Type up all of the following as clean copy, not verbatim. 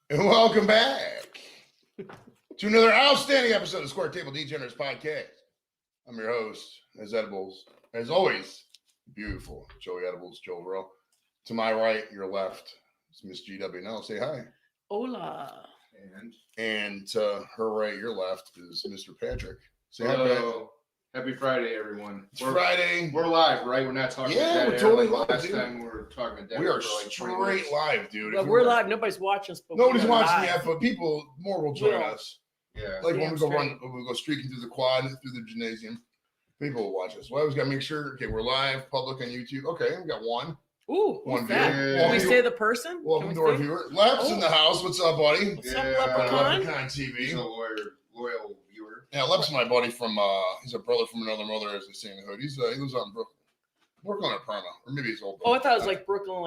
And welcome back to another outstanding episode of Square Table Degenerates Podcast. I'm your host, as always, beautiful Joey Edibles, Joe Rowe. To my right, your left, it's Miss GW Nell. Say hi. Hola. And to her right, your left is Mr. Patrick. Say hi, Hello. Happy Friday, everyone. It's Friday. We're live, right? We're not talking Yeah, to we're totally live, last dude. time we were talking to Dead We are for like 20 straight minutes. live, dude. Well, we're live. Nobody's watching us. But Nobody's we're watching live. yet, but more will join us. Yeah. Like when Damn we go streaking through the quad, through the gymnasium, people will watch us. Well, I always got to make sure, okay, we're live, public on YouTube. Okay, we got one. Ooh, One who's that? viewer. Can we say the person? Welcome Can to we our say- viewer. Lep's in the house. What's up, buddy? What's up, Yeah. Leprechaun? Leprechaun He's a TV. loyal viewer. Yeah, Lep's my buddy from, he's a brother from another mother, as they say in the hood. He lives out in Brooklyn. Brooklyn or Parma, or maybe he's old. Oh, I thought it was like Brooklyn, I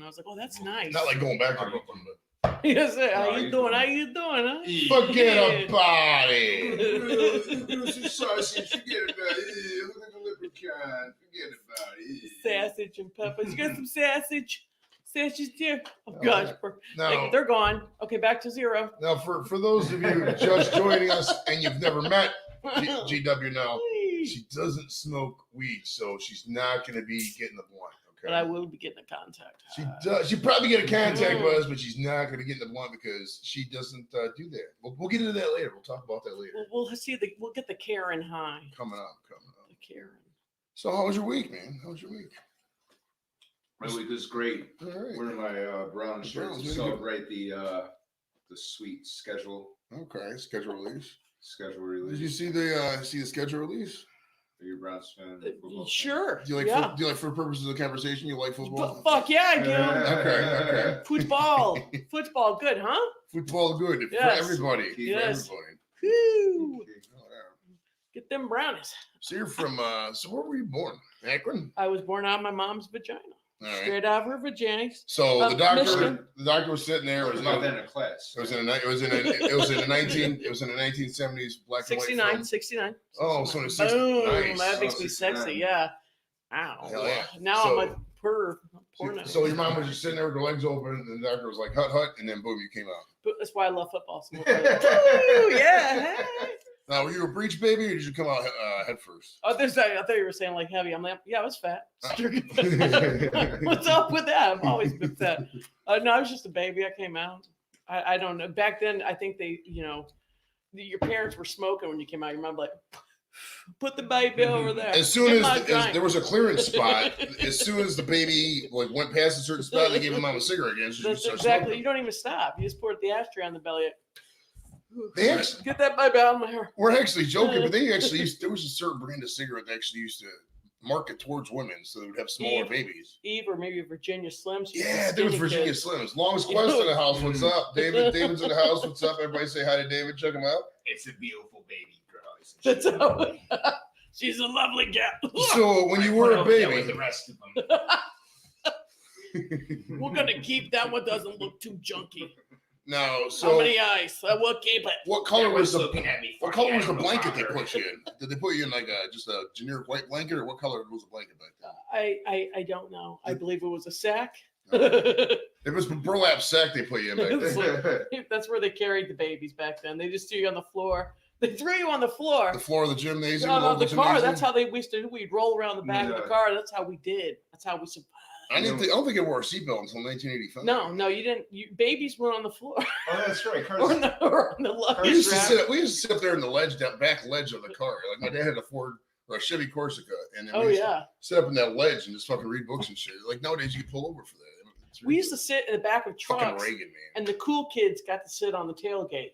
was like, oh, that's nice. Not like going back to Brooklyn, but. Yes, sir. How No, you he's doing? doing- How you doing, huh? Forget about it. Give us some sausage. Forget about it. Look at the leprechaun. Forget about it. Sausage and peppers. You got some sausage? Sausage there? Oh, No, gosh. No, They're gone. Okay, back to zero. now for those of you just joining us and you've never met GW Nell, she doesn't smoke weed, so she's not going to be getting the blunt. Okay, But I will be getting a contact. she does. She probably get a contact with us, but she's not going to get in the blunt because she doesn't do that. We'll get into that later. We'll talk about that later. We'll get the Karen high. Coming up. The Karen. So, how was your week, man? How was your week? My week was great. All right. Wearing my brown The shirt Browns, to really celebrate the sweet schedule Okay. Schedule release. release. Did you see the schedule release? Are you a Browns fan? Football fan? Sure. Do you like? Yeah. Do you like, for purposes of the conversation, you like football? Fuck yeah, I do. Okay. Football, good, huh? Football, good Yes. for everybody. Yes. For everybody. Woo. Oh, yeah. Get them brownies. So you're from, so where were you born? Akron? I was born out of my mom's vagina. All right. Straight out of her vagina. So Michigan. the doctor was sitting there. It was not that in a class. It was in a 1970s black and white 69, film. 69. Oh, so it's 60. Boom. Nice. That makes Oh, me 69. sexy, yeah. Ow. Hell yeah. Now So- I'm a porno. So your mom was just sitting there with her legs open, and the doctor was like, "Hut, hut," and then boom, you came out. But that's why I love football so much. Woo, yeah. Hey. Now, were you a breech baby, or did you come out head first? Oh, I thought you were saying like heavy. I'm like, yeah, I was fat. What's up with that? I've always been fat. No, I was just a baby. I came out. I don't know. Back then, I think they, your parents were smoking when you came out. Your mom like, put the baby over there. As soon In as, my as joint. there was a clearance spot, as soon as the baby like went past a certain spot, they gave him mom a cigarette again. So she That's started exactly. smoking. You don't even stop. You just pour the ashtray on the belly. They actually, Get that baby out of my hair. we're actually joking, but they actually there was a certain brand of cigarette that actually used to market towards women, so they would have smaller Eve. babies. Eve or maybe Virginia Slims. Yeah, there was Skinny Virginia kids. Slims. Longest Quest in the house. What's up, David? David's in the house. What's up? Everybody say hi to David. Check him out. It's a beautiful baby girl. That's how. She's a lovely gal. So when you were a with baby, the rest of them. We're gonna keep that one. Doesn't look too junky. no. How So many eyes? I will keep it. what color was the at me. what color was the blanket they put you in? Did they put you in like just a generic white blanket, or what color was the blanket back then? I don't know. I believe it was a sack. If it was burlap sack, they put you in back then. That's where they carried the babies back then. They just threw you on the floor. They threw you on the floor. The floor of the gymnasium. No, local the car. gymnasium. That's how we used to do. We'd roll around the back of Yeah. the car. That's how we did. That's how we survived. I don't think it wore a seatbelt until 1985. No, you didn't. Babies were on the floor Oh, that's right. or on the We luggage used to strap. sit up there in the back ledge of the car. Like my dad had a Ford or a Chevy Corsica, and then Oh we used to yeah. sit up in that ledge and just fucking read books and shit. Like nowadays, you can pull over for that. It's We used to sit in the back of fucking trucks, Reagan, man. and the cool kids got to sit on the tailgate.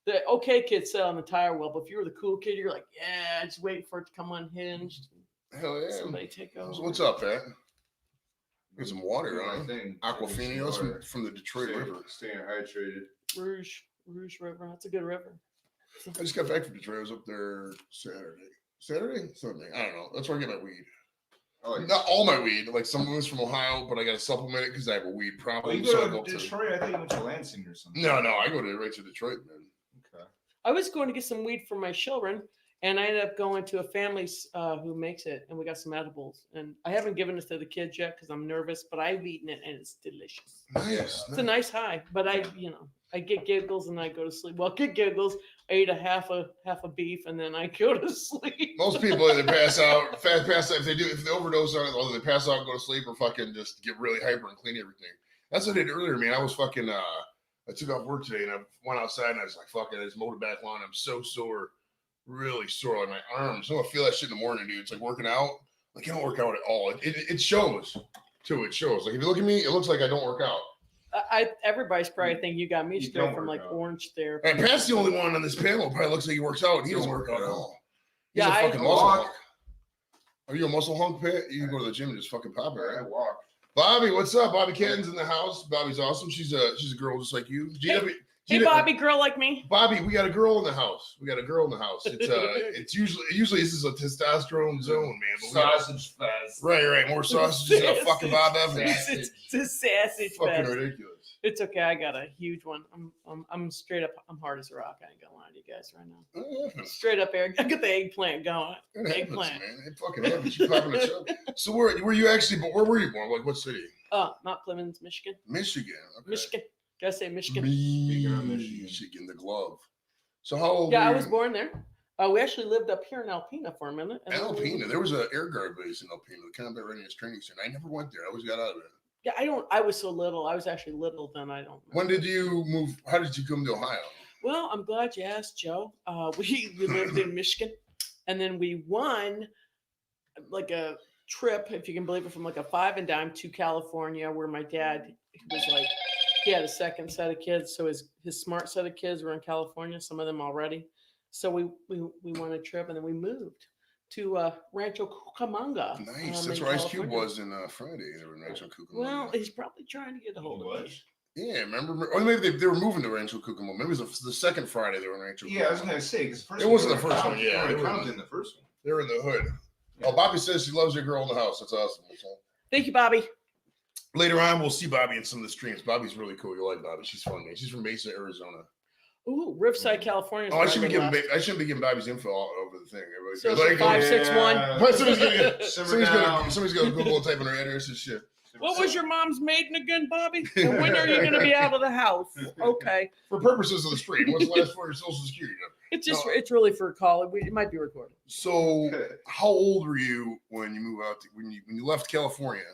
The okay kids sit on the tire wheel, but if you were the cool kid, you're like, yeah, just waiting for it to come unhinged. Hell yeah. Somebody take over. So what's up, Pat? Get some water, My huh? thing. Aquafinios Water. from the Detroit River. Staying hydrated. Rouge River. That's a good river. I just got back from Detroit. I was up there Saturday. Sunday. I don't know. That's where I get my weed. Oh, like, Not all my weed. Like some of it's from Ohio, but I got to supplement it because I have a weed Oh, problem. you so I go to Detroit? I thought you went to Lansing or something. No, I go right to Detroit, man. Okay. I was going to get some weed for my children, And I ended up going to a family who makes it, and we got some edibles. And I haven't given it to the kids yet because I'm nervous, but I've eaten it and it's delicious. Nice. It's a nice high, but I get giggles and I go to sleep. Well, get giggles. I eat a half a beef and then I go to sleep. Most people either pass out if they overdose on it, or they pass out and go to sleep, or fucking just get really hyper and clean everything. That's what I did earlier, man. I was fucking I took off work today and I went outside and I was like, fuck it, I just mowed it back lawn. I'm so sore, really sore on my arms. I don't feel that shit in the morning, dude. It's like working out. Like I don't work out at all. It shows too. It shows. Like if you look at me, it looks like I don't work out. Everybody's probably thinking you got me You straight don't from work like out. orange therapy. And Pat's the only one on this panel who probably looks like he works out. He doesn't work out at all. He's Yeah, a I fucking muscle walk. hunk. Are you a muscle hunk, Pat? You can go to the gym and just fucking pop it, I right? walk. Bobby, what's up? Bobby Catton's in the house. Bobby's awesome. She's a girl just like you. Hey, Bobby, girl like me. Bobby, we got a girl in the house. It's usually this is a testosterone zone, man. But we got- Sausage fest. right. More sausages than a fucking Bob Evans. It's a sassy Fucking fest. ridiculous. It's okay. I got a huge one. I'm straight up. I'm hard as a rock. I ain't gonna lie to you guys right now. It happens. Straight up, Eric. I got the eggplant going. It happens, Eggplant. man. It fucking happens. You popping a chub. So where you actually? But where were you born? Like what city? Mount Clemens, Michigan. Michigan. Okay. Michigan. Gotta say Michigan. Michigan, the glove. So how old? Yeah, were I you? was born there. We actually lived up here in Alpena for a minute. and then we- Alpena. There was an air guard base in Alpena, the Combat Readiness Training Center. I never went there. I always got out of it. Yeah, I was so little. I was actually little then. I don't. When did you move? How did you come to Ohio? Well, I'm glad you asked, Joe. We lived in Michigan, and then we won like a trip, if you can believe it, from like a 5 and dime to California, where my dad was like, he had a second set of kids, so his smart set of kids were in California, some of them already. So we won a trip, and then we moved to Rancho Cucamonga. Nice. That's in where Ice Cube California. was in Friday. They were in Rancho Cucamonga. Well, he's probably trying to get a hold of me. Yeah, remember? Or maybe they were moving to Rancho Cucamonga. Maybe it was the second Friday they were in Rancho Cucamonga. Yeah, I was gonna say because It wasn't the first one, Yeah, yeah, they it were was- counting the first one. They were in the hood. Yeah. Oh, Bobby says she loves your girl in the house. That's awesome. That's all. Thank you, Bobby. Later on, we'll see Bobby in some of the streams. Bobby's really cool. You like Bobby. She's fun, man. She's from Mesa, Arizona. Ooh, Riverside, California. Oh, I shouldn't be giving Bobby's info all over the thing. So Like, 561. somebody's gonna Google and type in her address and shit. What was your mom's maiden again, Bobby? And when are you going to be out of the house? Okay. For purposes of the stream, what's the last 4 of your social security number? It's just, No. it's really for a call. It might be recorded. So, how old were you when you moved out? When you left California,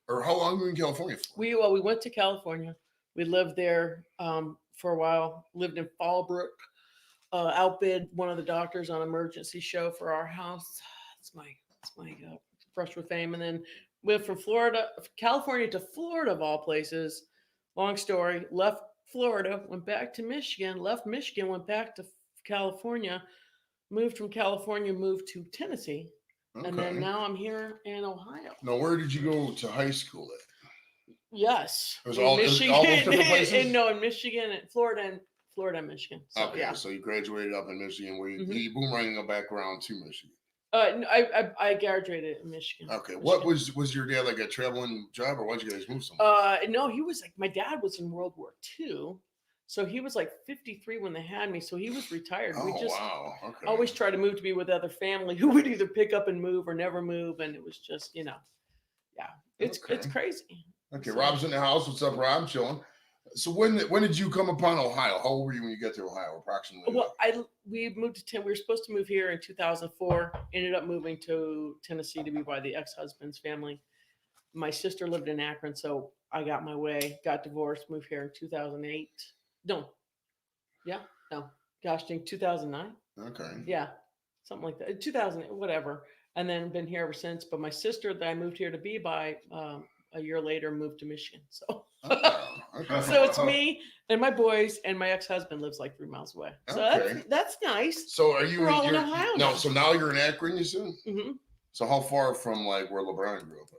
or how long were you in California for? We went to California. We lived there for a while. Lived in Fallbrook. Outbid one of the doctors on emergency show for our house. It's my brush with fame. And then went from California to Florida of all places. Long story. Left Florida, went back to Michigan. Left Michigan, went back to California. Moved from California, moved to Tennessee. And then now I'm here in Ohio. Now, where did you go to high school at? Yes. It was In all those different places? in Michigan and Florida and Michigan. So, Okay, yeah. so you graduated up in Michigan. Where you, Mhm. you boomeranging back around to Michigan. No, I graduated in Michigan. Okay, Michigan. what was your dad like a traveling job, or why'd you guys move somewhere? No, he was like, my dad was in World War II. So he was like 53 when they had me. So he was retired. We just wow. Okay. always try to move to be with other family who would either pick up and move or never move. And it was just, yeah, it's Okay. crazy. Okay, So- Rob's in the house. What's up, Rob? Chilling. So when did you come upon Ohio? How old were you when you got to Ohio, approximately? Well, we moved to we were supposed to move here in 2004. Ended up moving to Tennessee to be by the ex-husband's family. My sister lived in Akron, so I got my way. Got divorced, moved here in 2008. Gosh, dang, 2009. Okay. Yeah, something like that. 2000, whatever. And then been here ever since. But my sister that I moved here to be by a year later moved to Michigan. So. Oh, okay. So it's me and my boys, and my ex-husband lives like 3 miles away. So Okay. that's nice. So are you? We're all in you're- Ohio No. now. So now you're in Akron, you said. hmm So how far from like where LeBron grew up?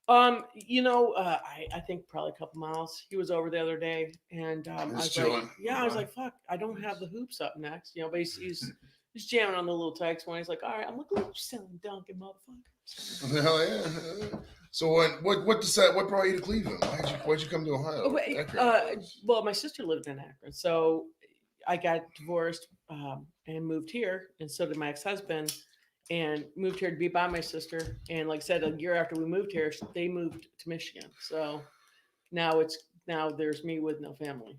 I think probably a couple miles. He was over the other day, and I He's was chilling. like, yeah, I was like, fuck, I don't have the hoops up next, but he's jamming on the little text one. He's like, all right, I'm looking at you selling Dunkin', motherfucker. Hell yeah. So what brought you to Cleveland? Why'd you come to Ohio? Oh, wait, Akron. well, my sister lived in Akron, so I got divorced. and moved here, and so did my ex-husband, and moved here to be by my sister. And like I said, a year after we moved here, they moved to Michigan. So now there's me with no family.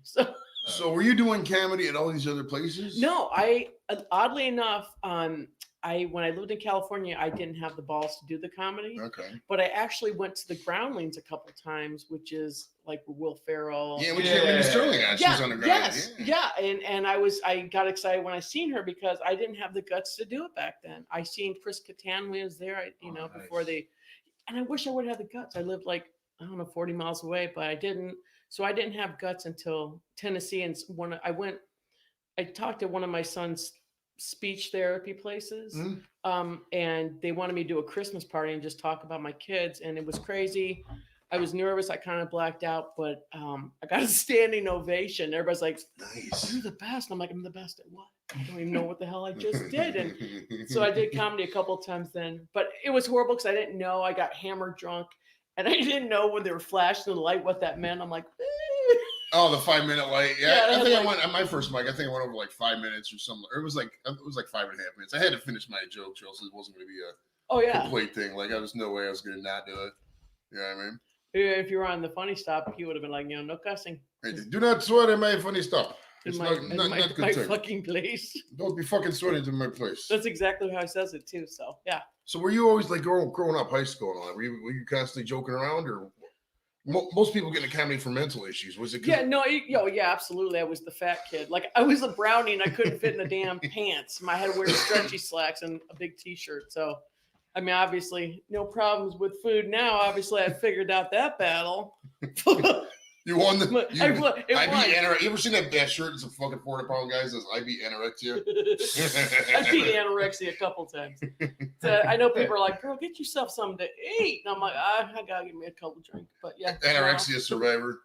So were you doing comedy at all these other places? No, I oddly enough, when I lived in California, I didn't have the balls to do the comedy. Okay. But I actually went to the Groundlings a couple times, which is like Will Ferrell. Yeah, when you had Sterling on, she was on the ground. Yes, yeah. And I got excited when I seen her because I didn't have the guts to do it back then. I seen Chris Kattan was there, before and I wish I would have had the guts. I lived like, I don't know, 40 miles away, but I didn't. So I didn't have guts until Tennessee. And I talked to one of my son's speech therapy places. And they wanted me to do a Christmas party and just talk about my kids. And it was crazy. I was nervous. I kind of blacked out, but I got a standing ovation. Everybody's like, nice. You're the best. And I'm like, I'm the best at what? I don't even know what the hell I just did. And so I did comedy a couple of times then, but it was horrible because I didn't know. I got hammered drunk and I didn't know when they were flashing the light, what that meant. I'm like, oh, the 5-minute light. Yeah, I think like, I went on my first mic. I think I went over like 5 minutes or something. Or it was like 5.5 minutes. I had to finish my jokes, or else it wasn't going to be a complete thing. Like, there was no way I was going to not do it. You know what I mean? If you were on the funny stop, he would have been like, no cussing. Hey, do not swear in my funny stuff. It's in not good my thing. fucking place. Don't be fucking sweating to my place. That's exactly how he says it too. So yeah. So were you always like growing up, high school and all that? Were you constantly joking around, or most people get into comedy for mental issues? Was it? Yeah, no, yeah, absolutely. I was the fat kid. Like I was a brownie and I couldn't fit in the damn pants. I had to wear stretchy slacks and a big T-shirt. So, I mean, obviously, no problems with food now. Obviously, I figured out that battle. You won the. I won. You ever seen that shirt? It's a fucking 40-pound guy says, "I beat anorexia." I beat anorexia a couple times. So I know people are like, "Girl, get yourself something to eat." And I'm like, I gotta give me a couple drinks. But yeah, anorexia survivor.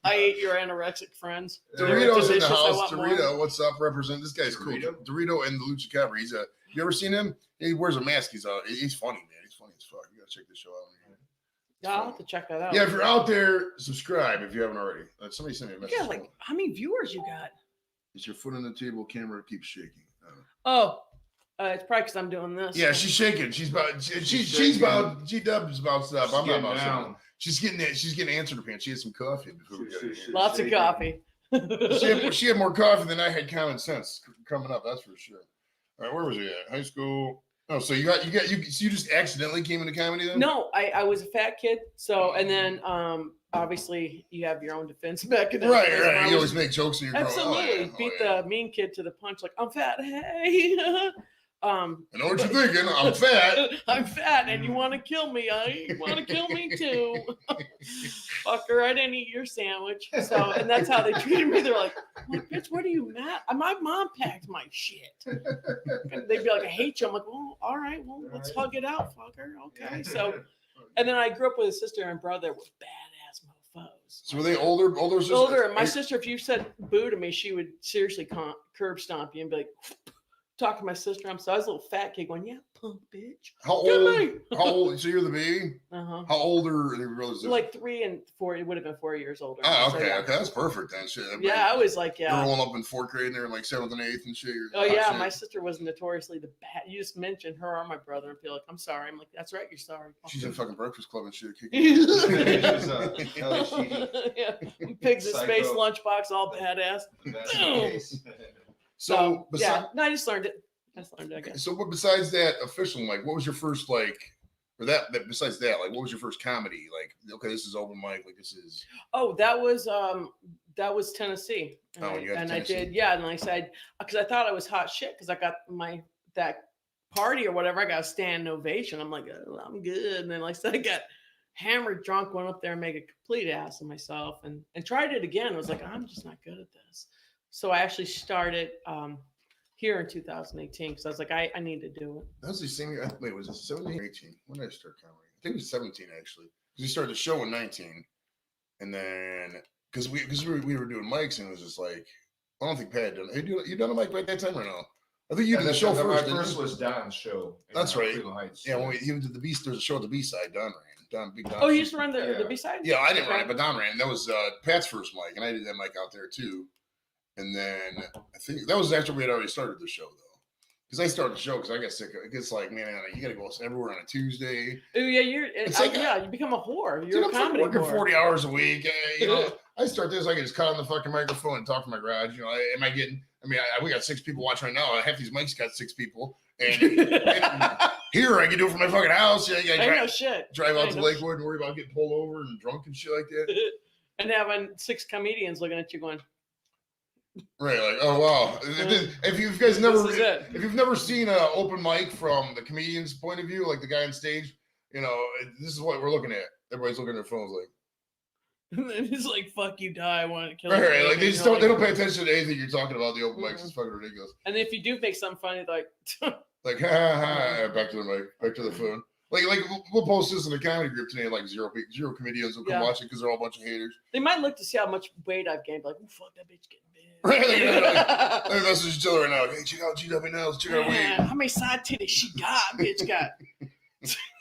I ate your anorexic friends. Dorito's in the house. Dorito, what's up? Represent this guy's cool. Dorito and the Lucha Cabra. You ever seen him? He wears a mask. He's funny, man. He's funny as fuck. You gotta check this show out. Yeah, I'll have to check that out. Yeah, if you're out there, subscribe if you haven't already. Somebody sent me a message. Yeah, like how many viewers you got? Is your foot on the table? Camera keeps shaking. It's probably because I'm doing this. Yeah, she's shaking. She's about. She's about. GW's about stuff. I'm not about something. She's getting answered pants. She had some coffee before we got here. Lots of coffee. she had more coffee than I had common sense coming up. That's for sure. All right, where was he at? High school. Oh, so you just accidentally came into comedy then? No, I was a fat kid. So, and then obviously you have your own defense mechanism. Right. You always make jokes in your absolutely beat the mean kid to the punch. Like, I'm fat. Hey. I know what you're thinking. I'm fat. I'm fat, and you want to kill me. You want to kill me too. Fucker, I didn't eat your sandwich. So, and that's how they treated me. They're like, bitch, what are you mad? My mom packed my shit. They'd be like, I hate you. I'm like, well, all right, well, let's hug it out, fucker. Okay. So, and then I grew up with a sister and brother with badass mofos. So were they older sisters? Older. And my sister, if you said boo to me, she would seriously curb stomp you and be like, talk to my sister. I was a little fat kid going, yeah, punk bitch. How old? So you're the baby? Uh-huh. How old are your brothers? Like 3 and 4. It would have been 4 years older. Oh, okay. So, yeah. Okay. That's perfect then. Shit. I was like, growing up in 4th grade and they're like 7th and 8th and shit. Oh, yeah. My sister was notoriously the bad. You just mentioned her or my brother and feel like, I'm sorry. I'm like, that's right. You're sorry. She's in fucking Breakfast Club and shit. Yeah. Pigs in Space lunchbox, all badass. So I just learned it. I guess. So what besides that official mic, what was your first like, or that besides that, like what was your first comedy? Like, okay, this is open mic, like this is. Oh, that was Tennessee. And I did, yeah. And I said, because I thought I was hot shit because I got that party or whatever, I got a standing ovation. I'm like, oh, I'm good. And then like I said, I got hammered drunk, went up there and made a complete ass of myself and tried it again. I was like, I'm just not good at this. So I actually started here in 2018 because I was like, I need to do it. That was the same year. Wait, was it 17 or 18? When did I start comedy? I think it was 17 actually. Because we started the show in 19, and then because we were doing mics and it was just like, I don't think Pat had done it. You done a mic by that time or no? I think you did the show first. My first was Don's show. That's right. Yeah, when he did the B, there's a show at the B side. Don ran. Big Don. Oh, he used to run the B side. Yeah, I didn't run it, but Don ran. That was Pat's first mic, and I did that mic out there too. And then I think that was after we had already started the show, though. Because I started the show because I got sick of it. It's like, man, you got to go everywhere on a Tuesday. Oh yeah, like, you become a whore. Dude, You're I'm a comedy working whore. 40 hours a week. I start this, I can just cut on the fucking microphone and talk from my garage. We got 6 people watching right now. Half these mics got 6 people. And here I can do it from my fucking house. I know shit. Drive out to Lakewood and worry about getting pulled over and drunk and shit like that. And having 6 comedians looking at you going, right, like, oh wow. If you've never seen an open mic from the comedian's point of view, like the guy on stage, this is what we're looking at. Everybody's looking at their phones like. And then he's like, "Fuck you, die! I want to kill you." Right, like they don't pay attention to anything you're talking about. The open mics is fucking ridiculous. And if you do make something funny, like, like, ha ha, back to the mic, back to the phone. Like we'll post this in the comedy group today. Like zero comedians will come watch it because they're all a bunch of haters. They might look to see how much weight I've gained. Like, oh fuck, that bitch getting big. Right, like message each other right now. Hey, check out GW Nell. Check out weight. How many side titties she got? Bitch got.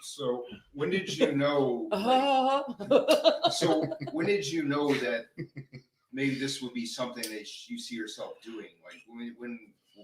So when did you know? So when did you know that maybe this would be something that you see yourself doing? Like when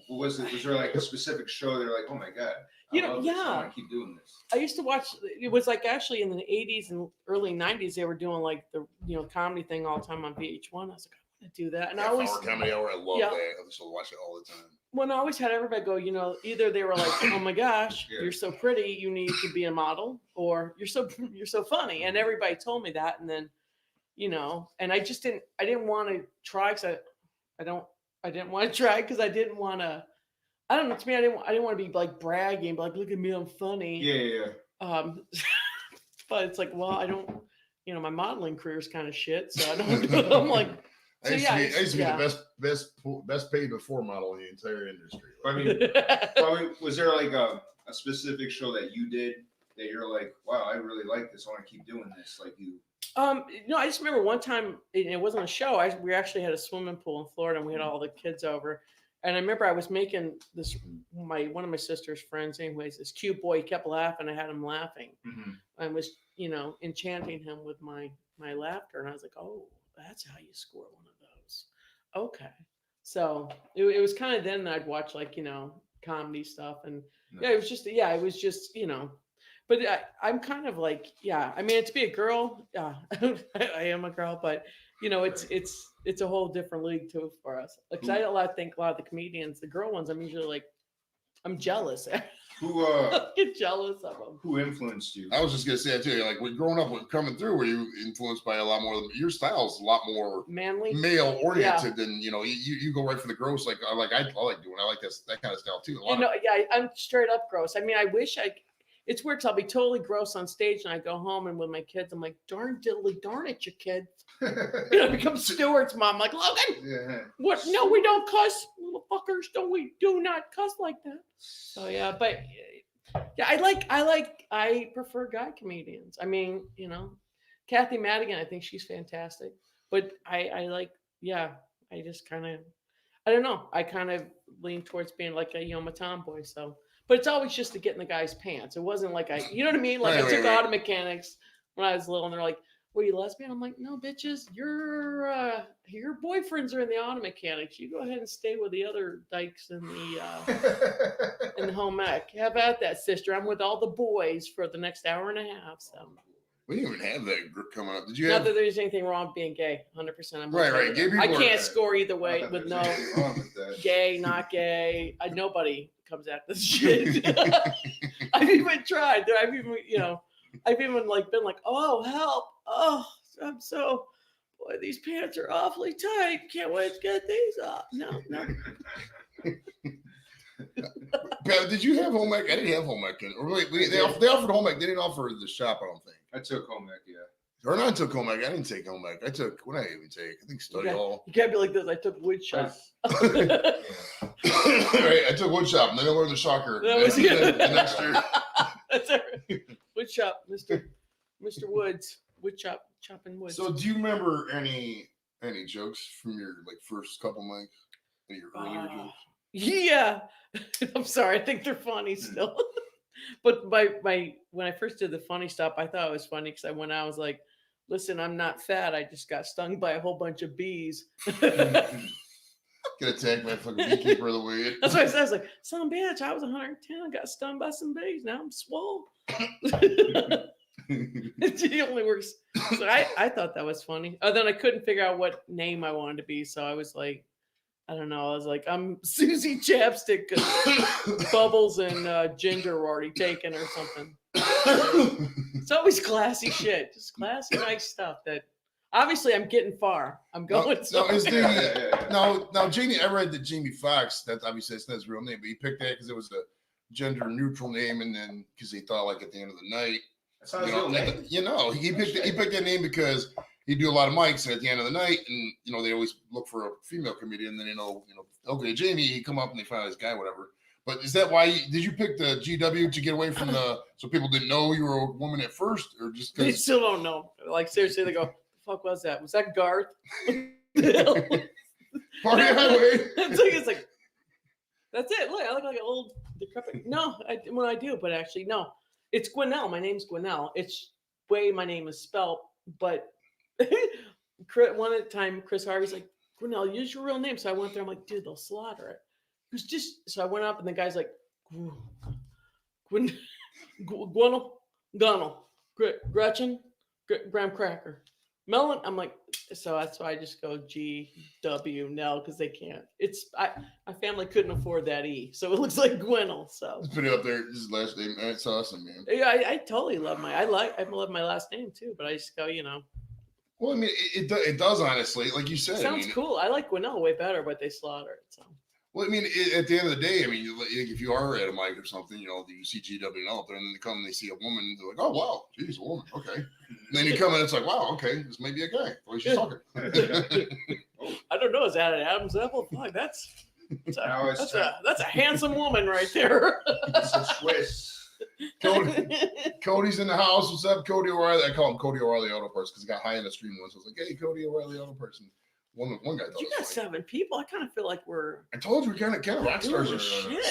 was it? Was there like a specific show that you're like, oh my god, I want to keep doing this? I used to watch. It was like actually in the 80s and early 90s they were doing like the comedy thing all the time on VH1. I was like, I want to do that, and I always comedy hour. I love that. I used to watch it all the time. When I always had everybody go, either they were like, "Oh my gosh, you're so pretty, you need to be a model," or "You're so funny," and everybody told me that, and then, and I didn't want to try because I didn't want to try because I didn't want to. I don't know. To me, I didn't want to be like bragging, like, "Look at me, I'm funny." Yeah. But it's like, well, I don't. My modeling career is kind of shit, so I don't. I'm like. I used to be the best paid before model in the entire industry. I mean, was there like a specific show that you did that you're like, wow, I really like this. I want to keep doing this. Like you. I just remember one time it wasn't a show. We actually had a swimming pool in Florida, and we had all the kids over. And I remember I was making this one of my sister's friends, anyways. This cute boy, he kept laughing. I had him laughing. I was, enchanting him with my laughter, and I was like, oh. That's how you score one of those. Okay. So it was kind of then that I'd watch like, comedy stuff. And it was just, but I'm kind of like, to be a girl, I am a girl, but it's a whole different league too for us. Because I think a lot of the comedians, the girl ones, I'm usually like, I'm jealous. Who get jealous of them? Who influenced you? I was just gonna say that too. Like when growing up, coming through, were you influenced by a lot more? Your style's a lot more manly, male oriented than you go right for the gross. Like I like doing. I like that kind of style too. I'm straight up gross. I mean, I wish It's weird because I'll be totally gross on stage and I go home and with my kids, I'm like, darn diddly darn it, you kids. I become Stewart's mom. I'm like, Logan, what? No, we don't cuss, little fuckers. We do not cuss like that. So but I prefer guy comedians. I mean, Kathy Madigan, I think she's fantastic. But I just kind of, I don't know. I kind of lean towards being like a tomboy. So. But it's always just to get in the guy's pants. It wasn't like you know what I mean? Like I took auto mechanics when I was little, and they're like, "What, are you lesbian?" I'm like, "No, bitches, your boyfriends are in the auto mechanics. You go ahead and stay with the other dykes in the home ec. How about that, sister? I'm with all the boys for the next hour and a half." So we didn't even have that group coming up. Did you? Not that there's anything wrong with being gay. 100%. I'm right. Gay people I can't score either way with no wrong with that. Gay, not gay. Nobody comes at this shit. I've even tried. I've even like been like, oh help, oh I'm so, boy, these pants are awfully tight. Can't wait to get these off. No. Did you have home ec? I didn't have home ec. Or wait, they offered home ec. They didn't offer the shop. I don't think. I took home ec, yeah. Or not took home ec. I didn't take home ec. What did I even take? I think study hall. You can't be like this. I took wood shop. Right, I took wood shop, and then I learned the shocker. That was good. Next year. That's all right. Wood shop, Mr. Woods. Wood shop, chopping wood. So, do you remember any jokes from your first couple mics? Any of your earlier jokes? Yeah. I'm sorry. I think they're funny still. But when I first did the funny stuff, I thought it was funny because I went out, I was like, listen, I'm not fat. I just got stung by a whole bunch of bees. Get attacked by a fucking beekeeper of the week. That's what I said. I was like, son bitch, I was 110. I got stung by some bees. Now I'm swole. She only works. So I thought that was funny. Then I couldn't figure out what name I wanted to be. So I was like, I don't know. I was like, I'm Susie Chapstick because Bubbles and Ginger were already taken or something. It's always classy shit. Just classy, nice stuff that obviously I'm getting far. I'm going Now, Jamie, I read that Jamie Foxx, that's obviously that's not his real name, but he picked that because it was a gender neutral name, and then because he thought like at the end of the night, That's not his real name. he picked that name because he'd do a lot of mics, and at the end of the night, and they always look for a female comedian, and then okay, Jamie, he come up and they find this guy, whatever. But is that why did you pick the GW to get away from so people didn't know you were a woman at first, or just They because still don't know. Like seriously, they go, "The fuck was that? Was that Garth?" Party Highway? It's like that's it. Look, I look like an old decrepit. No, when I do, but actually, no. It's Gwinnell. My name's Gwinnell. It's way my name is spelled, but one at a time, Chris Harvey's like, Gwinnell, use your real name. So I went there. I'm like, dude, they'll slaughter it. It was just so I went up and the guy's like, Gwinnell, Gretchen, Graham Cracker, Melon. I'm like, so that's why I just go GW Nell because they can't. My family couldn't afford that E, so it looks like Gwinnell. So Let's put it up there. This is the last name. It's awesome, man. yeah, I totally love I love my last name too, but I just go, Well, I mean, it does honestly, like you said. Sounds cool. I like Gwinnell way better, but they slaughter it. So. Well, I mean, at the end of the day, I mean, if you are at a mic or something, you see GW Nell up there, and then they come and they see a woman, they're like, oh, wow, geez, a woman, okay. And then you come and it's like, wow, okay, this may be a guy. The way she's talking. I don't know. Is that an Adam's apple? Fuck, that's a handsome woman right there. It's a twist. Cody's in the house. What's up, Cody O'Reilly? I call him Cody O'Reilly Auto Parts because he got high in the stream once. I was like, hey, Cody O'Reilly Auto Parts. And one guy thought you got 7 people. I kind of feel like I told you we're kind of rock stars.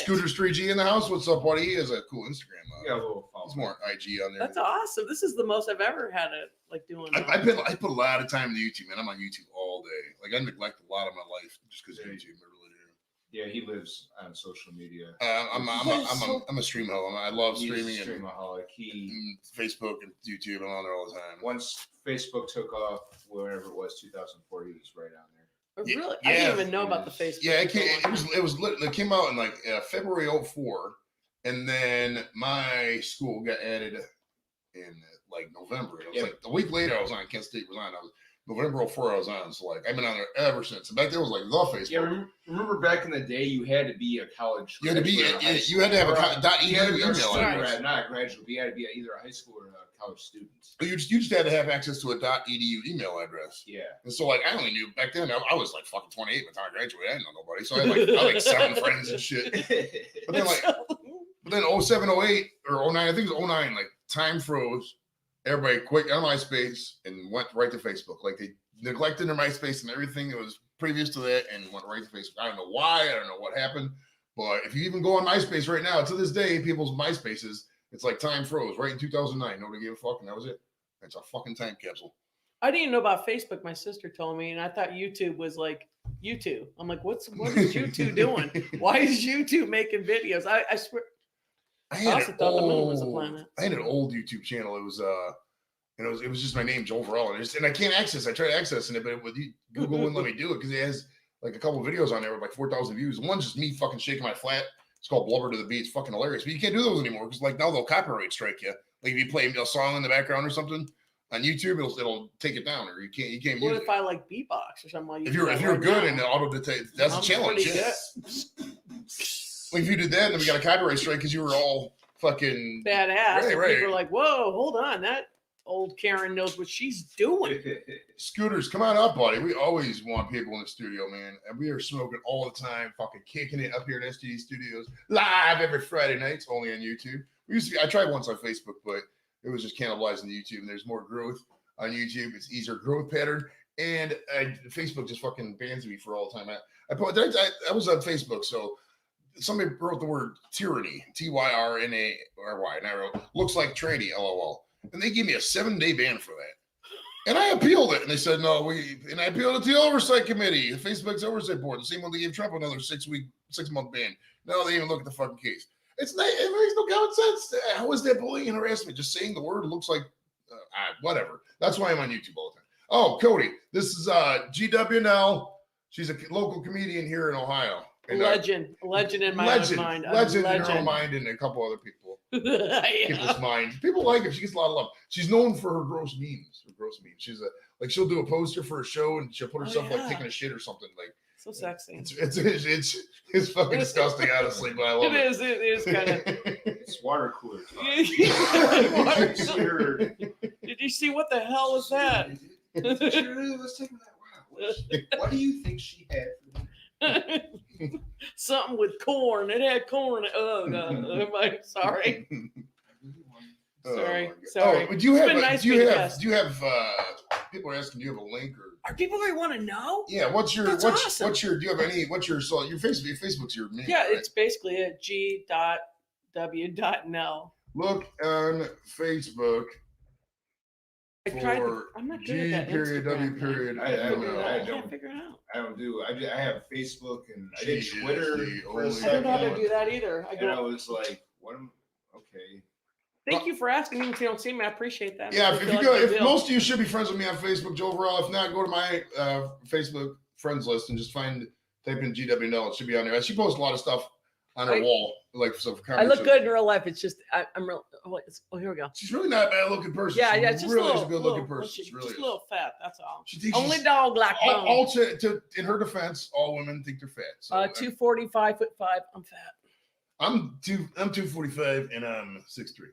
Scooters 3G in the house. What's up, buddy? He has a cool Instagram. He's more IG on there. That's awesome. This is the most I've ever had it doing. I put a lot of time into YouTube, man. I'm on YouTube all day. Like I neglect a lot of my life just because of YouTube. I really do. Yeah, he lives on social media. I'm a stream hoe. I love streaming and streamaholic. Facebook and YouTube. I'm on there all the time. Once Facebook took off, wherever it was, 2004, he was right on there. Really? Yeah, I didn't even know about the Facebook. Yeah, it came out in like February 2004, and then my school got added in like November. It was like a week later. I was on Kent State was on. November 2004 I was on. So like I've been on there ever since. And back then it was like the Facebook. Yeah, remember back in the day you had to be a college. You had to have a .edu email address. Not a graduate, but you had to be either a high school or a college student. But you just had to have access to a .edu email address. Yeah. And so like I only knew back then I was like fucking 28 by the time I graduated. I didn't know nobody. So I had like 7 friends and shit. But then 07, 08 or 09, I think it was 09, like time froze. Everybody quit on MySpace and went right to Facebook. Like they neglected their MySpace and everything that was previous to that and went right to Facebook. I don't know why. I don't know what happened. But if you even go on MySpace right now, to this day, people's MySpaces, it's like time froze right in 2009. Nobody gave a fuck and that was it. It's a fucking time capsule. I didn't even know about Facebook. My sister told me, and I thought YouTube was like YouTube. I'm like, what is YouTube doing? Why is YouTube making videos? I swear. I also thought the moon was a planet. I had an old YouTube channel. It was it was just my name, Joel Varela, and I can't access. I tried accessing it, but with Google wouldn't let me do it because it has like a couple of videos on there with like 4,000 views. One's just me fucking shaking my flat. It's called Blubber to the Beat. It's fucking hilarious, but you can't do those anymore because like now they'll copyright strike you. Like if you play a song in the background or something on YouTube, it'll take it down, or you can't use it. What if I like beatbox or something like? If you're good and the auto detect, that's a challenge. Yeah. Well, if you did that, then we got a copyright strike because you were all fucking badass. Right. People are like, whoa, hold on, that old Karen knows what she's doing. Scooters, come on up, buddy. We always want people in the studio, man. And we are smoking all the time, fucking kicking it up here at STD Studios, live every Friday nights, only on YouTube. I tried once on Facebook, but it was just cannibalizing the YouTube, and there's more growth on YouTube. It's easier growth pattern. And Facebook just fucking bans me for all the time. I was on Facebook, so somebody wrote the word tyranny, TYRNARY, and I wrote, looks like tranny, LOL. And they gave me a 7-day ban for that. And I appealed it, and they said no. And I appealed it to the oversight committee, the Facebook's oversight board, the same one that gave Trump another 6-month ban. No, they even look at the fucking case. It makes no common sense. How is that bullying and harassment? Just saying the word looks like whatever. That's why I'm on YouTube all the time. Oh, Cody, this is GW Nell. She's a local comedian here in Ohio. And, legend in my own mind. Legend in her own mind, and a couple other people. People's mind. People like her. She gets a lot of love. She's known for her gross memes. She's she'll do a poster for a show, and she'll put herself like taking a shit or something like. So sexy. It's fucking disgusting, honestly, but I love it. It is kind of. It's water cooler time. Did you see what the hell was that? Let's take that. Wow. What do you think she had for me? Something with corn. It had corn. Oh God! Sorry. Sorry. Oh, do you have people are asking, do you have a link or? Are people really want to know? Yeah. Awesome. Do you have any? What's your Facebook's your name? Yeah, right? it's basically at G.W.Nell. Look on Facebook. I'm not good at that. G.W. Instagram, I can't figure it out. I don't do. I have Facebook and I did Twitter. For a I second, don't know how to do that either. and I was like, "What am? Okay." Thank you for asking. Even if you don't see me, I appreciate that. Yeah, I if feel you like go, a if deal. most of you should be friends with me on Facebook, Joe Overall. If not, go to my Facebook friends list and just type in GW Nell. It should be on there. She posts a lot of stuff on her wall, like some. I look good in real life. It's just I'm real. Oh, here we go. She's really not a bad looking person. Yeah, She's it's just really a is a good looking person. She really just is. a little fat. That's all. She thinks Only dog like bone. all in her defense, all women think they're fat. So 245 foot 5. I'm fat. I'm 245 and I'm 6'3".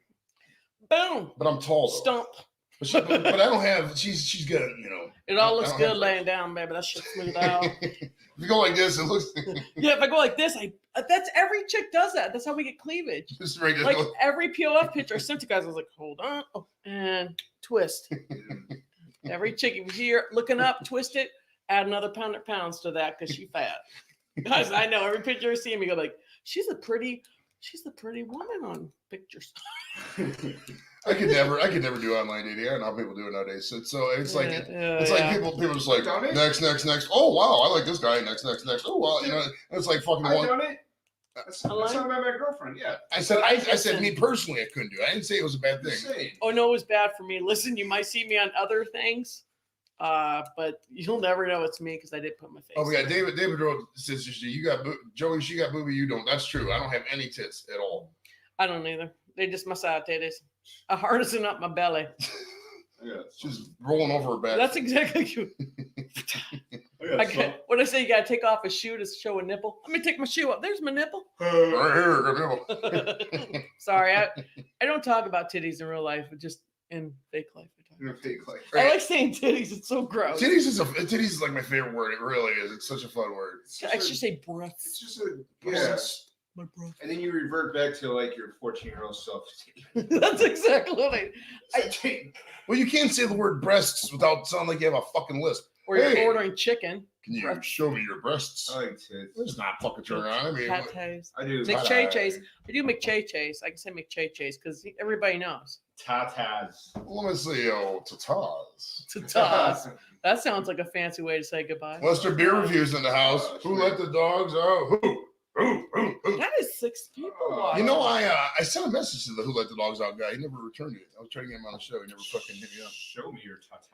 Boom. But I'm tall. Though. Stump. But I don't have. She's got It all looks I don't good have laying down, baby. That shit's smooth out. If you go like this, it looks. Yeah, if I go like this, that's every chick does that. That's how we get cleavage. Just regular. Like every POF picture I sent to guys, I was like, hold on, and twist. Every chick, if you see her looking up, twist it, add another pounds to that because she's fat. Guys, I know every picture I see me go like, she's the pretty woman on pictures. I could never do online dating. I don't know how people do it nowadays. It's like people just like next. Oh wow, I like this guy. Next. Oh wow, it's like fucking I've one. done it. That's not my girlfriend. Yeah. I said me personally, I couldn't do it. I didn't say it was a bad thing. Oh no, it was bad for me. Listen, you might see me on other things, but you'll never know it's me because I did put my face. Oh, we got David wrote says you got Joey. She got booby. You don't. That's true. I don't have any tits at all. I don't either. They just my side titties. I harnessing up my belly. Yeah, She's rolling over her back. That's exactly what I say. You gotta take off a shoe to show a nipple. Let me take my shoe up. There's my nipple. Right here, good nipple. Sorry, I don't talk about titties in real life, but just in fake life. Right. I like saying titties. It's so gross. Titties is like my favorite word. It really is. It's such a fun word. I should say breasts. It's just a My breath. And then you revert back to like your 14-year-old self. That's exactly what I. Well, you can't say the word breasts without sounding like you have a fucking lisp. Or you're ordering chicken. Can you show me your breasts? I like tits. It's not fucking turn around. I mean, Tatas. I do. McChay-Chase. I do McChay-Chase. I can say McChay-Chase because everybody knows. Tatas. let me see. tatas. Tatas. That sounds like a fancy way to say goodbye. Lester Beer Reviews in the house. Who let the dogs out? Who? That is 6 people watching. I sent a message to the Who Let the Dogs Out guy. He never returned it. I was trying to get him on the show. He never fucking hit me up. Show me your tatas.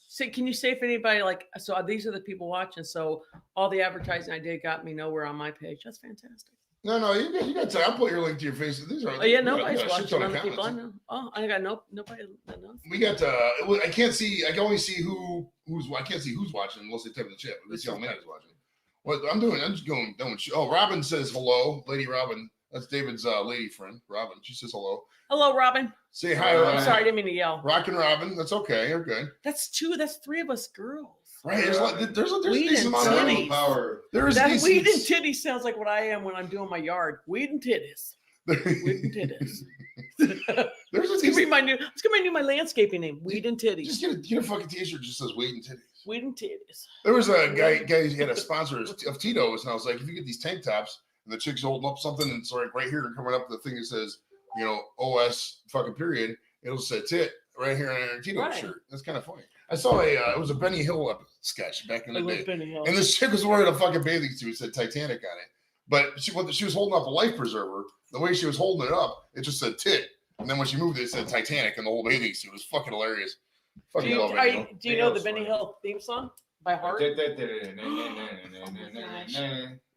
So can you say if anybody so these are the people watching. So all the advertising I did got me nowhere on my page. That's fantastic. No, you got to. I'll put your link to your face. These are. Oh yeah, nobody's watching. Other people I know. Oh, I got nobody that knows. We got. I can't see. I can only see who's. I can't see who's watching unless they type in the chat. Let's see how many is watching. What I'm doing, I'm just going down. Oh, Robin says hello, Lady Robin. That's David's lady friend, Robin. She says hello. Hello, Robin. Say hi, I'm Robin. sorry, I didn't mean to yell. Rockin' Robin. That's okay. You're good. That's 3 of us girls. Right. There's a Weed decent and amount of titties. Power. There's That decent. weed and titties sounds like what I am when I'm doing my yard. Weed and titties. Weed and titties. There's a It's gonna be my landscaping name. Weed and titties. Just get a fucking t-shirt that just says weed and titties. Weed and titties. There was a guy who had a sponsor of Tito's, and I was like, if you get these tank tops and the chick's holding up something and it's like right here and coming up the thing that says, OS fucking period, it'll say tit right here on a Tito's shirt. That's kind of funny. I saw it was a Benny Hill sketch back in I the love day. Benny Hill. And this chick was wearing a fucking bathing suit. It said Titanic on it. But she was holding up a life preserver. The way she was holding it up, it just said tit. And then when she moved it, it said Titanic and the whole bathing suit. It was fucking hilarious. Do Fucking you, love Benny Hill. do you know the Benny Hill theme song by heart?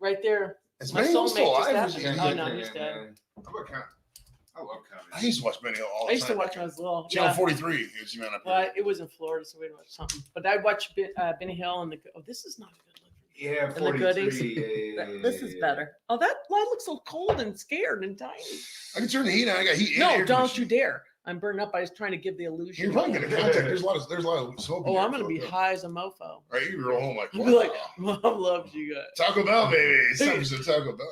Right there. Is My Benny Hill still soulmate alive? just Or is he- happened. Oh, no, he's dead. I love comedy. I used to watch Benny Hill all the I used to time. watch when I was little. Channel Yeah. 43. Is you man up Well, here. it was in Florida, so we'd watch something. But I'd watch Benny Hill and this is not a good look. Yeah, And the goodies. 43. This is better. Oh, that light looks so cold and scared and tiny. I can turn the heat on. I got heat. and No, air don't you conditioning. dare. I'm burned up. I was trying to give the illusion. You're probably gonna contact. There's a lot of smoke. in Oh, there, I'm gonna so, be yeah. high as a mofo. Right, you roll home like, I'll be like, wow. Mom loves you guys. Taco Bell, baby. It's time for Taco Bell.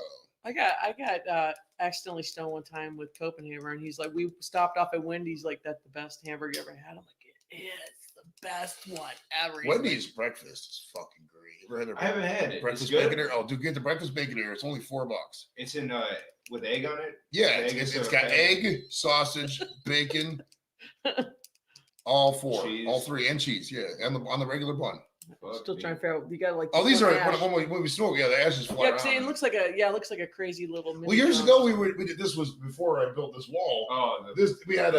I got accidentally stoned one time with Copenhagen, and he's like, we stopped off at Wendy's, like, that's the best hamburger you ever had. I'm like, it is the best one ever. He's Wendy's breakfast is fucking great. You ever had their I haven't had it. breakfast It's good? bacon here? Oh, dude, get the breakfast bacon here. It's only $4. It's in with egg on it. Yeah, Egg it's instead of got egg. egg, sausage, bacon, all four, Cheese. all three, and cheese. Yeah, and on the regular bun. Fuck Still me. trying to figure out. You got like. Oh, these one are ash. when we smoke. Yeah, the ashes fly Yeah, around. see, it looks like a crazy little. Well, mini years drum. ago we did. This was before I built this wall. Oh, We had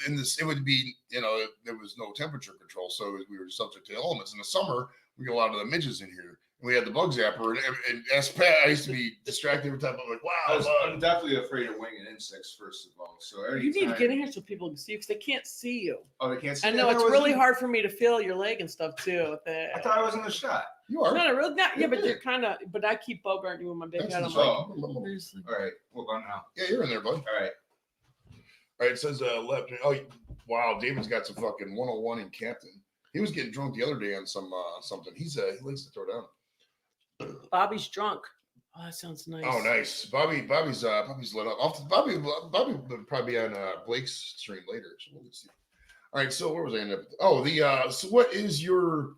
in this. It would be there was no temperature control, so we were subject to elements. In the summer, we get a lot of the midges in here. We had the bug zapper, and as Pat, I used to be distracted every time. I'm like, wow, I'm definitely afraid of winging insects. First of all, so every You need to time- get in here so people can see you because they can't see you. Oh, they can't see. I know it's really hard for me to feel your leg and stuff too. I thought I was in the shot. you are. No, really not. Yeah, but Yeah. you're kind of. But I keep bogarting you with my big That's head. the I'm job. like, there's- All right, hold on now. Yeah, you're in there, bud. All right. All right, it says left. Oh, wow, David's got some fucking 101 in Captain. He was getting drunk the other day on some something. He likes to throw down. Bobby's drunk. Oh, that sounds nice. Oh, nice. Bobby's lit up. Bobby would probably be on Blake's stream later. So we'll see. All right, so where was I ending up? Oh, so what is your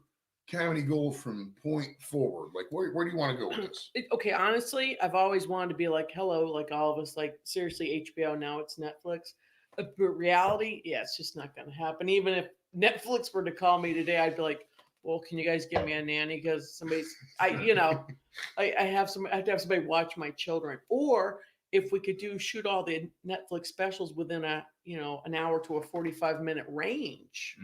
comedy goal from point forward? Like, where do you want to go with this? Okay, honestly, I've always wanted to be like, hello, like all of us, like seriously, HBO, now it's Netflix. But reality, yeah, it's just not going to happen. Even if Netflix were to call me today, I'd be like, well, can you guys give me a nanny? Because I have to have somebody watch my children. Or if we could shoot all the Netflix specials within an hour to a 45-minute range.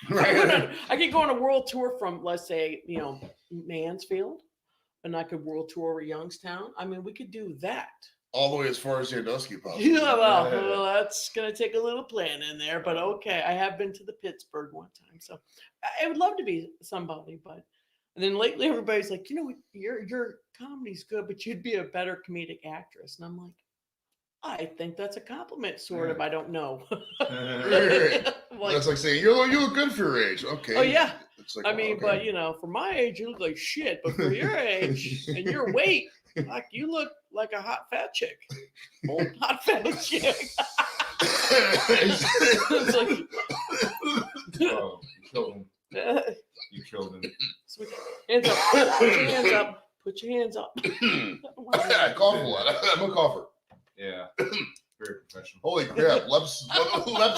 Right. I could go on a world tour from, let's say, Mansfield, and I could world tour over Youngstown. I mean, we could do that. All the way as far as Sandusky, possibly. Yeah, well, that's gonna take a little plan in there, but okay. I have been to the Pittsburgh one time, so I would love to be somebody. But and then lately, everybody's like, your comedy's good, but you'd be a better comedic actress, and I'm like, I think that's a compliment, sort of. I don't know. Like, That's like saying you look good for your age. Okay. oh yeah. It's like, I mean, okay. but for my age, you look like shit. But for your age and your weight, like you look like a hot fat chick, old hot fat chick. It's like, Oh, you killed him. You killed him. hands up, put your hands up, put your hands up. I cough a lot. I'm a cougher. Yeah. Very professional. Holy crap, Lep's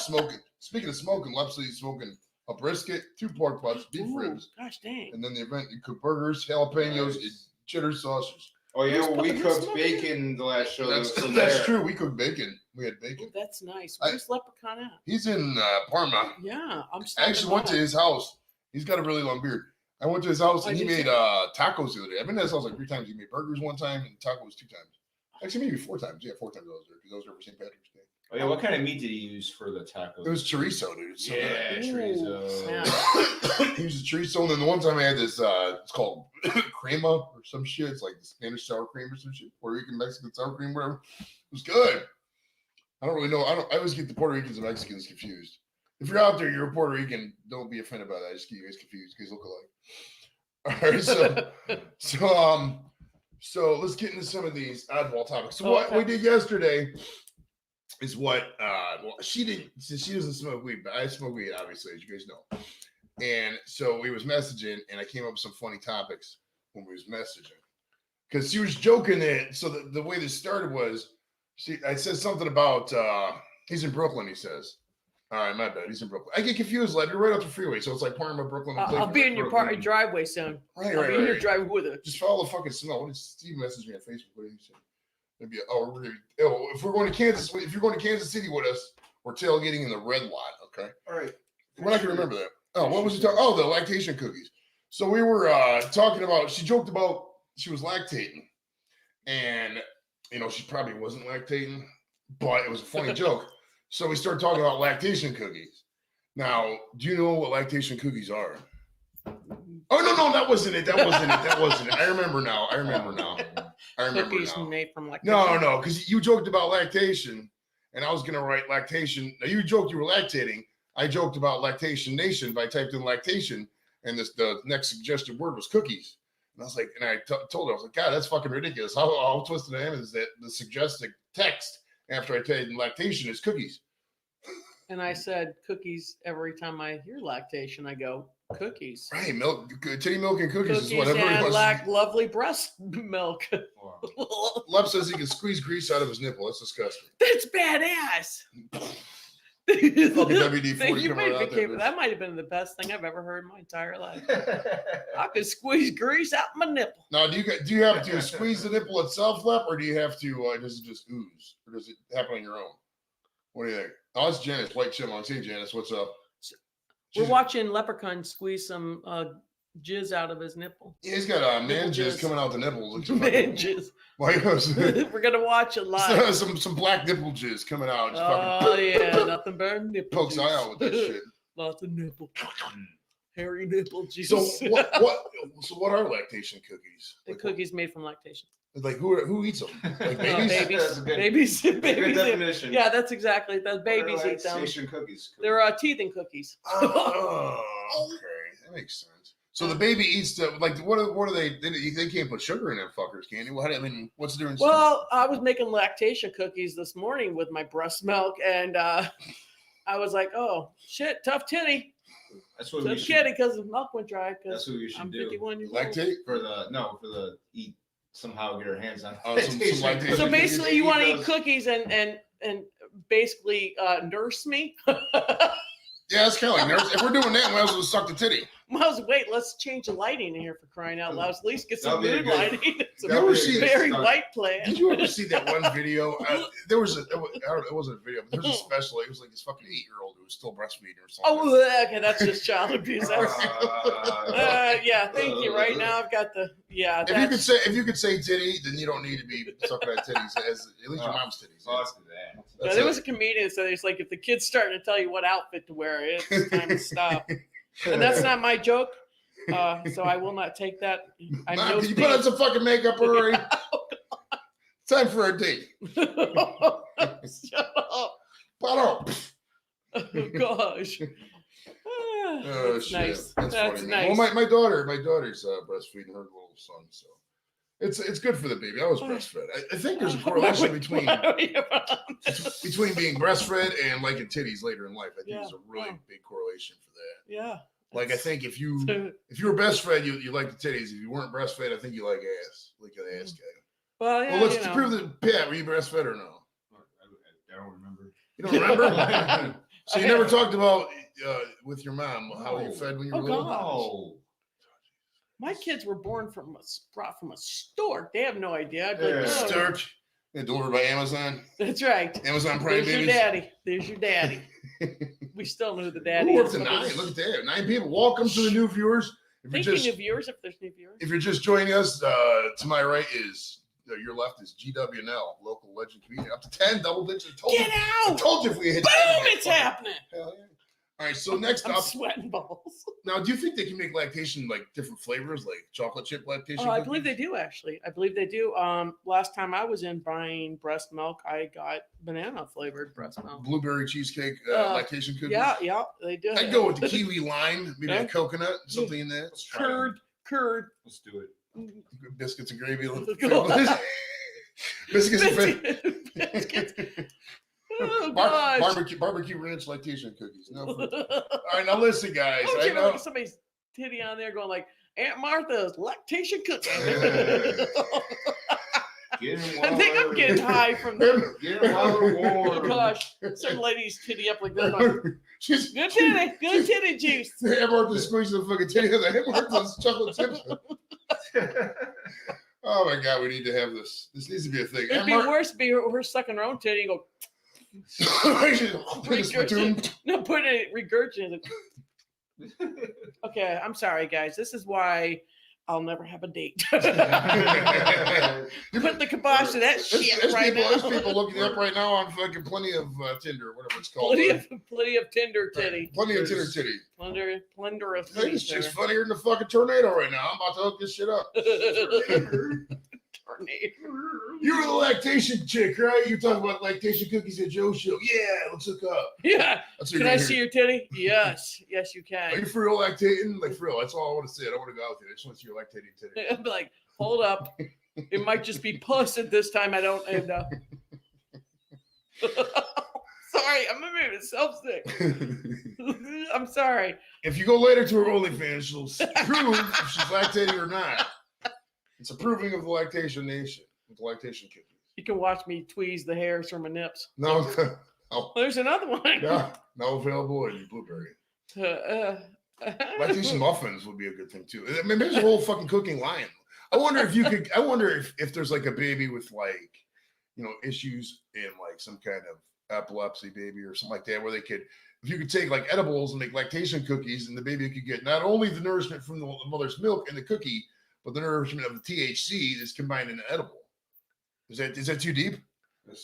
smoking. Speaking of smoking, Lep's smoking a brisket, 2 pork butts, beef Ooh, ribs, gosh dang. and then the event you cook burgers, jalapenos, and cheddar sausage. Oh yeah, well, we Who's cooked smoking? bacon the last show. That's from that's there. true. We cooked bacon. We had Ooh, bacon. that's nice. I- Where's Leprechaun at? He's in Parma. Yeah, I'm. I actually went to his house. He's got a really long beard. I went to his house and I he do made too. tacos the other day. I've been to his house like 3 times. He made burgers 1 time and tacos 2 times. Actually, maybe 4 times. Yeah, 4 times I was there because I was there for St. Patrick's Day. Oh yeah, what kind of meat did he use for the tacos? It was chorizo, dude. So Yeah, Ooh, chorizo. snap. he used a chorizo, and then the one time I had this, it's called crema or some shit. It's like the Spanish sour cream or some shit. Puerto Rican, Mexican sour cream, whatever. It was good. I don't really know. I always get the Puerto Ricans and Mexicans confused. If you're out there, you're a Puerto Rican, don't be offended by that. I just get you guys confused. You guys look alike. All right, so let's get into some of these oddball topics. So what we did yesterday is what she didn't, since she doesn't smoke weed, but I smoke weed, obviously, as you guys know. And so we was messaging, and I came up with some funny topics when we was messaging. Because she was joking that, so the way this started was, I said something about, he's in Brooklyn, he says. All right, my bad. He's in Brooklyn. I get confused. Like, you're right off the freeway, so it's like Parma, Brooklyn. and I'll be in your Brooklyn. driveway soon. Right, I'll right, be in your right. driveway with it. Just follow the fucking smell. What did Steve message me on Facebook? What did he say? Maybe if we're going to Kansas, if you're going to Kansas City with us, we're tailgating in the red lot. Okay. All right. We're not gonna remember that. Oh, what was he talking? Oh, the lactation cookies. So we were talking about. She joked about she was lactating, and she probably wasn't lactating, but it was a funny joke. So we started talking about lactation cookies. Now, do you know what lactation cookies are? Oh no, that wasn't it. That wasn't it. I remember now. Cookies made from lactation. No, because you joked about lactation, and I was gonna write lactation. Now you joked you were lactating. I joked about Lactation Nation by typed in lactation, and the next suggested word was cookies. And I was like, and I told her, I was like, God, that's fucking ridiculous. How twisted I am is that the suggested text after I typed in lactation is cookies. And I said cookies every time I hear lactation. I go cookies. Right, milk, titty milk and cookies is what Cookies everybody and wants. lovely breast milk. Wow. Leb says he can squeeze grease out of his nipple. That's disgusting. That's badass. Fucking WD-40 You coming might out have there. that might have been the best thing I've ever heard in my entire life. I could squeeze grease out my nipple. Now, do you have to squeeze the nipple itself, Lep, or do you have to does it just ooze, or does it happen on your own? What do you think? Oh, it's Janice, White Chipmunk. Hey, Janice, what's up? We're watching Leprechaun squeeze some jizz out of his nipple. Yeah, he's got man Nipple jizz jizz. coming out the nipple. Man jizz. Jizz. We're gonna watch it live. some black nipple jizz coming out. Just Oh yeah, nothing but nipple. pokes eye out with that shit. Lots of nipple. Hairy nipple juice. So what are lactation cookies? The Like, cookies made from lactation. like who eats them? Like babies? Babies. That's a good- Babies. Good Babies. definition. Yeah, that's exactly. That babies eat them. Relaxation cookies. They're teething cookies. Oh, okay, that makes sense. So the baby eats the what are they? They can't put sugar in them fuckers, can you? What's the difference? Well, I was making lactation cookies this morning with my breast milk, and I was like, "Oh shit, tough titty, That's what tough we should. kitty," because the milk went dry. That's Because what we should I'm do 51 years old. Lactate? for the eat somehow get our hands on. Oh, some lactation So basically, you want to eat those- cookies and basically nurse me. Yeah, it's kind of like nurse. If we're doing that, we might as well suck the titty. Miles, wait, let's change the lighting in here for crying out loud. At least get some That'll be mood a good- lighting. It's You ever a see very start. white plan. Did you ever see that one video? There was I don't know, it wasn't a video, but there was a special. It was like this fucking 8-year-old who was still breastfeeding or something. Oh, okay, that's just child abuse. Uh, Yeah, thank you. Right now, I've got the If you could say titty, then you don't need to be sucking at titties. As at least your mom's titties. Fuck that. That's there it. was a comedian that said it's like if the kid's starting to tell you what outfit to wear, it's time to stop. And that's not my joke, so I will not take that. I Mom, know. can you put on some fucking makeup already? Time for a date. Shut up! Pardon. Oh gosh. Oh That's shit, nice. that's, That's funny. Man. nice. Well, my daughter's breastfeeding her little son, so it's good for the baby. I was breastfed. I think there's a correlation between being breastfed and liking titties later in life. I think there's a really big correlation for that. Yeah. Like I think if you were breastfed, you like the titties. If you weren't breastfed, I think you like ass, like an ass guy. Well, yeah. Well, let's prove that. Pat, were you breastfed or no? I don't remember. You don't remember? So you never talked about with your mom how you fed when you were Oh, little? God. Oh. My kids were brought from a stork. They have no idea. I'd be like, Yeah. "Oh, Stork. They're delivered by Amazon. that's right. Amazon Prime There's your babies. daddy. There's your daddy. We still know who the daddy Ooh, up is. to but 9. it's- Look at that. 9 people. Welcome to the new viewers. If Thinking of viewers, if there's new viewers. you're just joining us, to my right is your left is GW Nell, local legend comedian. Up to 10 double digits. Get I out! told you if we hit Boom! 10, It's happening. Hell yeah. All right, so next I'm up, sweating balls. now, do you think they can make lactation like different flavors, like chocolate chip lactation? I believe they do actually. I believe they do. Last time I was in buying breast milk, I got banana flavored breast milk. Blueberry cheesecake lactation cookies. Yeah, they do. I'd go with the kiwi lime, maybe Yeah. a coconut, something in that. Let's try them. curd. Let's do it. Biscuits and gravy. Go on. Biscuits and Biscuits. Oh gosh. barbecue ranch lactation cookies. No. All right, now listen, guys. How would I you ever know. look at somebody's titty on there going like Aunt Martha's lactation cookies? Get him I think I'm getting high from the. Get him while they're Oh warm. gosh, some lady's titty up like this. One. She's Good titty juice. The Hemorrhoid just squeezes the fucking titty of the Hemorrhoid chocolate chips. Oh my god, we need to have this. This needs to be a thing. It'd be worse to be her sucking her own titty and go. Regurgitate. No, put it regurgitate. Okay, I'm sorry, guys. This is why I'll never have a date. Put the kibosh to that shit There's right now. There's people looking up right now on fucking plenty of Tinder, whatever it's called. Plenty of Tinder titty. Plenty of Tinder titty. Plenty of Hey, titty. it's just funnier than the fucking tornado right now. I'm about to hook this shit up. Tornado. You were the lactation chick, right? You're talking about lactation cookies at Joe's show. Yeah, let's hook up. Yeah. That's what Can you're I gonna see hear. your titty? Yes. Yes, you Are you can. for real lactating? Like for real. That's all I want to say. I don't want to go out there. I just want to see your lactating titty. I'm like, hold up. It might just be puss at this time. I don't know. Sorry, I'm gonna make myself sick. I'm sorry. If you go later to her OnlyFans, she'll prove if she's lactating or not. It's approving of the lactation nation with the lactation cookies. You can watch me tweeze the hairs from my nips. No, There's another one. no available in blueberry. Lactation muffins would be a good thing too. I mean, there's a whole fucking cooking line. I wonder if you could. I wonder if there's like a baby with like, you know, issues in like some kind of epilepsy baby or something like that, where they could, if you could take like edibles and make lactation cookies, and the baby could get not only the nourishment from the mother's milk and the cookie, but the nourishment of the THC that's combined in the edible. Is that too deep?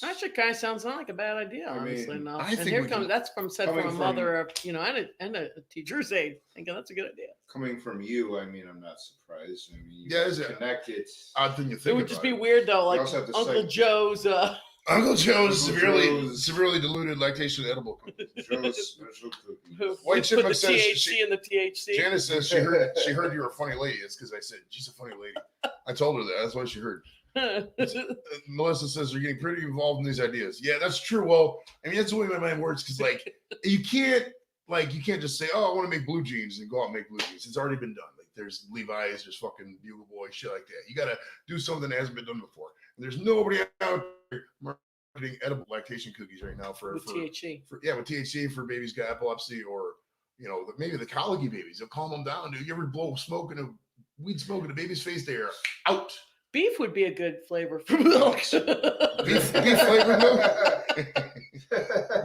Actually, kind of sounds like a bad idea, I honestly mean, enough. I And think here we comes can- that's from a mother of, you know, and a teacher's aide. Thinking that's a good idea. Coming from you, I mean, I'm not surprised. I mean, you Yeah, guys is it? connected. Odd thing to think It would about. just be weird though, like also have to Uncle cite- Joe's. Uncle Joe's Uncle severely Joe's. severely diluted lactation edible cookies. Joe's special cookies. Who White put the Chipmunk says THC she- in the THC. Janice says she heard you were a funny lady. It's because I said she's a funny lady. I told her that. That's why she heard. Melissa says you're getting pretty involved in these ideas. Yeah, that's true. Well, I mean, that's the way my mind works, because like you can't just say, oh, I want to make blue jeans and go out and make blue jeans. It's already been done. Like there's Levi's, there's fucking Bugle Boy, shit like that. You got to do something that hasn't been done before. And there's nobody out there marketing edible lactation cookies right now with THC. with THC for babies got epilepsy, or you know, maybe the colicky babies. They'll calm them down, dude. You ever blow weed smoke in a baby's face? They are out. Beef would be a good flavor for milk. Beef flavored milk.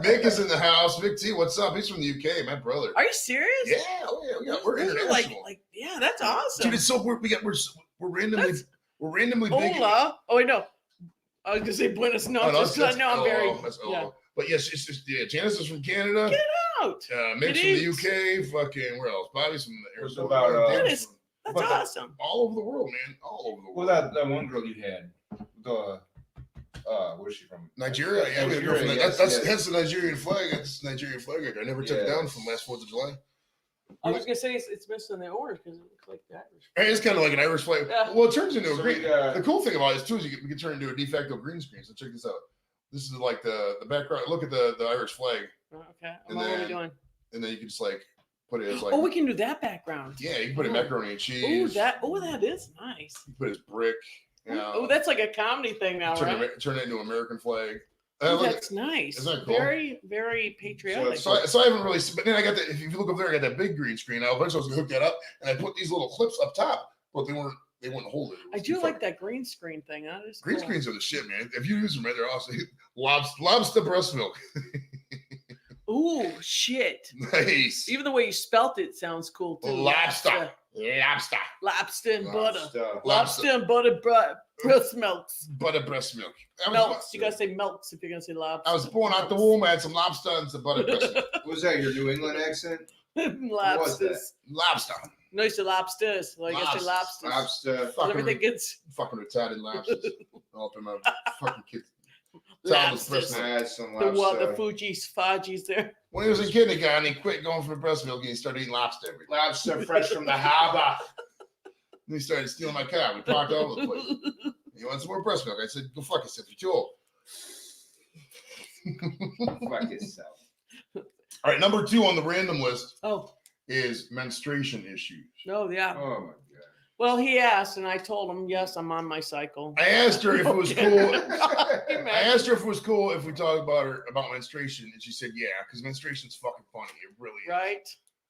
Mick is in the house. Mick T, what's up? He's from the UK, my brother. Are you serious? Yeah, we're international. Like, yeah, that's awesome. Dude, it's so we're randomly big. Hola. Oh, wait, no. I was gonna say Buenos Noches. that's No, I'm very. that's Yeah. But yes, it's just Janice is from Canada. Get out. Mick's It from the UK. Fucking where else? Bobby's from Arizona. about, Dave's That is- from That's But- awesome. all over the world, man. All over the world. Well, that one girl you had, where's she from? Nigeria, yeah, we had a girl from Nigeria, yes, that's yes. hence the Nigerian flag. That's the Nigerian flag. I never took it down Yes. from last 4th of July. I was gonna say it's missing the orange because it looks like the Irish. Hey, it's kind of like an Irish flag. Yeah. Well, it turns into a So green. we got- The cool thing about it too is we can turn it into a de facto green screen. So check this out. This is like the background. Look at the Irish flag, Okay. And What are we then- doing? and then you can just like put it as like. Oh, we can do that background. Yeah, you can put it Oh. macaroni and cheese. that is nice. You put it as brick. You know, Oh, that's like a comedy thing now, turn, right? turn it into an American flag. Oh, Look, that's nice. Isn't that cool? Very, very patriotic. so I haven't really, but then I got if you look up there, I got that big green screen. Now eventually I was gonna hook that up, and I put these little clips up top, but they wouldn't hold it. It I was do too like fucking- that green screen thing. That is Green cool. screens are the shit, man. If you use them right, they're awesome. Lobster breast milk. Ooh, shit. Nice. Even the way you spelt it sounds cool too. Lobster. Lobster and butter. Lobster. Lobster and butter breast milks. Butter breast milk. Melts. You gotta say melts if you're gonna say lobster. I was born out the womb. I had some lobster and some butter breast milk. What was that, your New England accent? Lobsters. Lobster. No, you say lobsters. Like I say lobsters. Lobster. So everything gets Fucking retarded lobsters. All up in my fucking kids. Childless breast lobsters. milk. Had some The what? The lobster. Fuji's, Faji's there. When he was in kindergarten, he quit going for the breast milk and he started eating lobster every day. Lobster fresh from the harbor. And he started stealing my car. We parked all over the place. He wants some more breast milk. I said, go fuck yourself. You're too old. Fuck yourself. All right, number 2 on the random list Oh is menstruation issues. no, yeah. Oh my god. Well, he asked, and I told him, yes, I'm on my cycle. I asked her if it was Okay. cool. Imagine. I asked her if it was cool if we talked about menstruation, and she said, "Yeah, because menstruation's fucking funny. It really is." Right?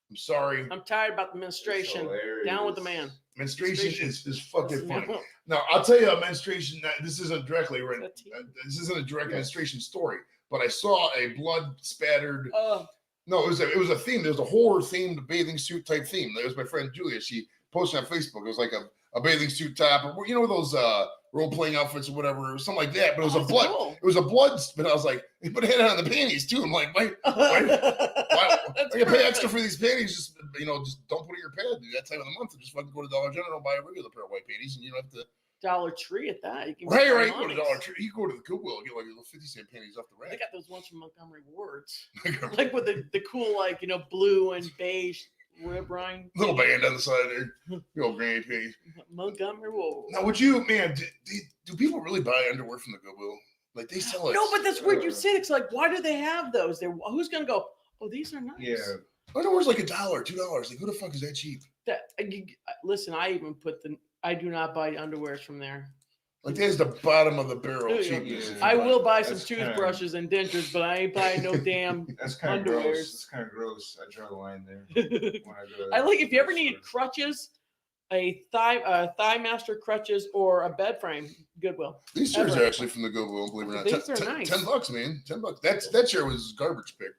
I'm sorry. I'm tired about the menstruation. Down with the man. Menstruation is fucking funny. No. Now, I'll tell you a menstruation. This isn't directly written. Is that tea? This isn't a direct menstruation story, but I saw a blood spattered. Oh, No, it was a theme. There was a horror themed bathing suit type theme. That was my friend Julia. She posted on Facebook. It was like a bathing suit top, or those role playing outfits or whatever, or something like that. But it was a that's blood. cool. It was a blood. But I was like, but it had it on the panties too. I'm like, why I That's gotta pay perfect. extra for these panties? Just don't put it in your pad. Do that time of the month, and just fucking go to Dollar General and buy a regular pair of white panties, and you don't have to. Dollar Tree at that. You can Right. buy Go to mummies. Dollar Tree. You go to the Goodwill and get like little 50-cent panties off the They rack. got those ones from Montgomery Wards, like with the cool blue and beige rib rind. Little band on the side there. The old granny panties. Montgomery Wards. Now, would you, man? Do people really buy underwear from the Goodwill? Like they sell it? No, but that's weird. You say it's like, why do they have those? Who's gonna go? Oh, these are nice. Yeah. Underwear's like $1, $2. Like who the fuck is that cheap? Listen, I even I do not buy underwears from there. Like that's the bottom of the barrel Yeah. cheapness. Yeah. I will buy some That's kinda- toothbrushes and dentures, but I ain't buying no damn. That's kind of Underwears. gross. That's kind of gross. I draw the line there. I When I go to like if you ever the need store. crutches, a thigh master crutches or a bed frame, Goodwill. These chairs Ever. are actually from the Goodwill, believe it or not. These are nice. $10, man. $10. That chair was garbage picked.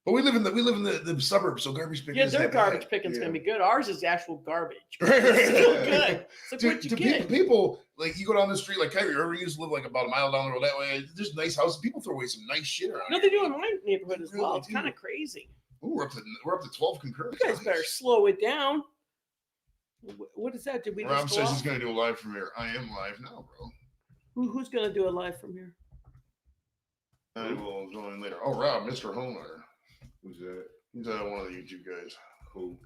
But we live in the suburbs, so garbage picking. Yeah, isn't their that bad. garbage picking's Yeah. gonna be good. Ours is actual garbage. Right, It's right, still right. good. It's like what you get. People like you go down the street like Kyrie Irving used to live like about a mile down the road that way. There's nice houses. People throw away some nice shit around. No, here. they do in my neighborhood as Really well. It's do. kind of crazy. Ooh, we're up to 12 concurrent. You guys better slow it down. What is that? Did we Rob just says go he's off? gonna do a live from here. I am live now, bro. Who's gonna do a live from here? I will join later. Oh, Rob, Mr. Homer. Who's that? He's one of the YouTube guys. Cool.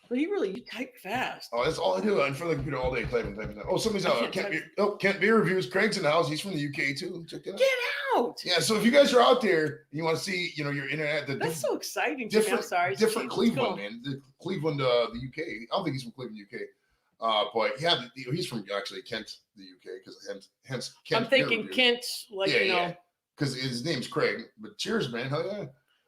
Well, you type fast. Oh, that's all I do. I'm in front of the computer all day typing. Oh, somebody's I out. can't Kent Beer Reviews. Craig's in the house. He's from the UK too. Check it out. Get out! Yeah, so if you guys are out there and you want to see, your internet, That's so exciting to me. I'm sorry. different Let's Cleveland, go. man. The Cleveland, the UK. I don't think he's from Cleveland, UK. But yeah, he's from actually Kent, the UK, because hence Kent. I'm thinking Kent, because his name's Craig. But cheers, man. Hell yeah.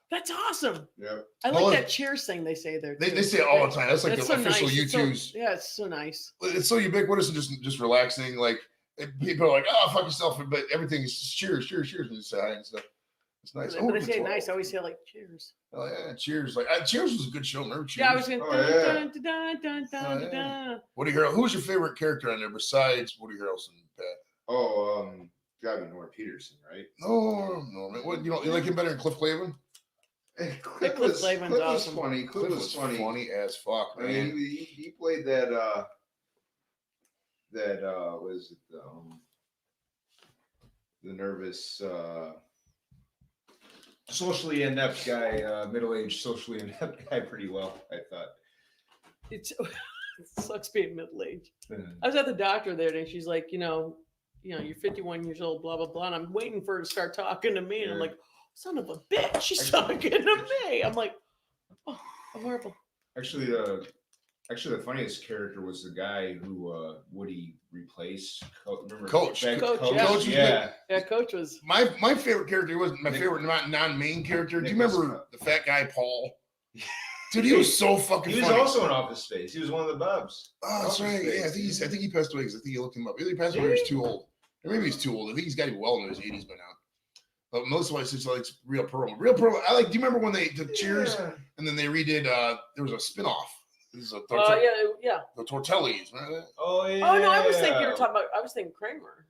That's awesome. Yeah. I like Well, that cheers thing they say there. They too. say it all the time. That's like That's the so official nice. It's so- YouTube's. yeah, it's so nice. It's so ubiquitous and just relaxing. Like people are like, "Oh, fuck yourself," but everything is just cheers, and you say hi and stuff. It's nice. But they it's say well. nice. I always say like cheers. Oh yeah, cheers! Like Cheers was a good show. Remember Cheers? Yeah, I was gonna. Oh, yeah. Dun, dun, dun, dun, dun, Oh, yeah. dun. Woody Harrelson. Who's your favorite character on there besides Woody Harrelson, Pat? Oh, gotta be Norm Peterson, right? No, man. What you like him better than Cliff Clavin? Cliff Cliff was Clavin's Cliff was awesome. funny. Cliff was funny. as fuck, I man. mean, he played that. Was it the nervous, socially inept guy, middle-aged, socially inept guy, pretty well, I thought. It sucks being middle aged. I was at the doctor there, and she's like, you're 51 years old, blah blah blah. And I'm waiting for her to start talking to me, and I'm Yeah. like, son of a bitch, she's talking to me. I'm like, oh, horrible. Actually, the funniest character was the guy who Woody replaced. Remember Coach. Coach, Coach yeah. was Yeah. Yeah, coach was. My favorite character was my Nick- favorite non-main character. Do you Nicholas remember Scott. the fat guy Paul? Dude, he was so fucking He was funny. also in Office Space. He was one of the Bubs. Oh, that's right. Yeah, I think he passed away because I think he looked him up. Either he passed away or he's too old. Or maybe he's too old. I think he's got to be well into his 80s by now. But most of my sister likes Real Pearl. Real Pearl. Do you remember when they did Cheers and then they redid? There was a spinoff. This is Yeah. the Tortellis. Remember that? Oh yeah. Oh no, I was thinking you were talking about. I was thinking Kramer.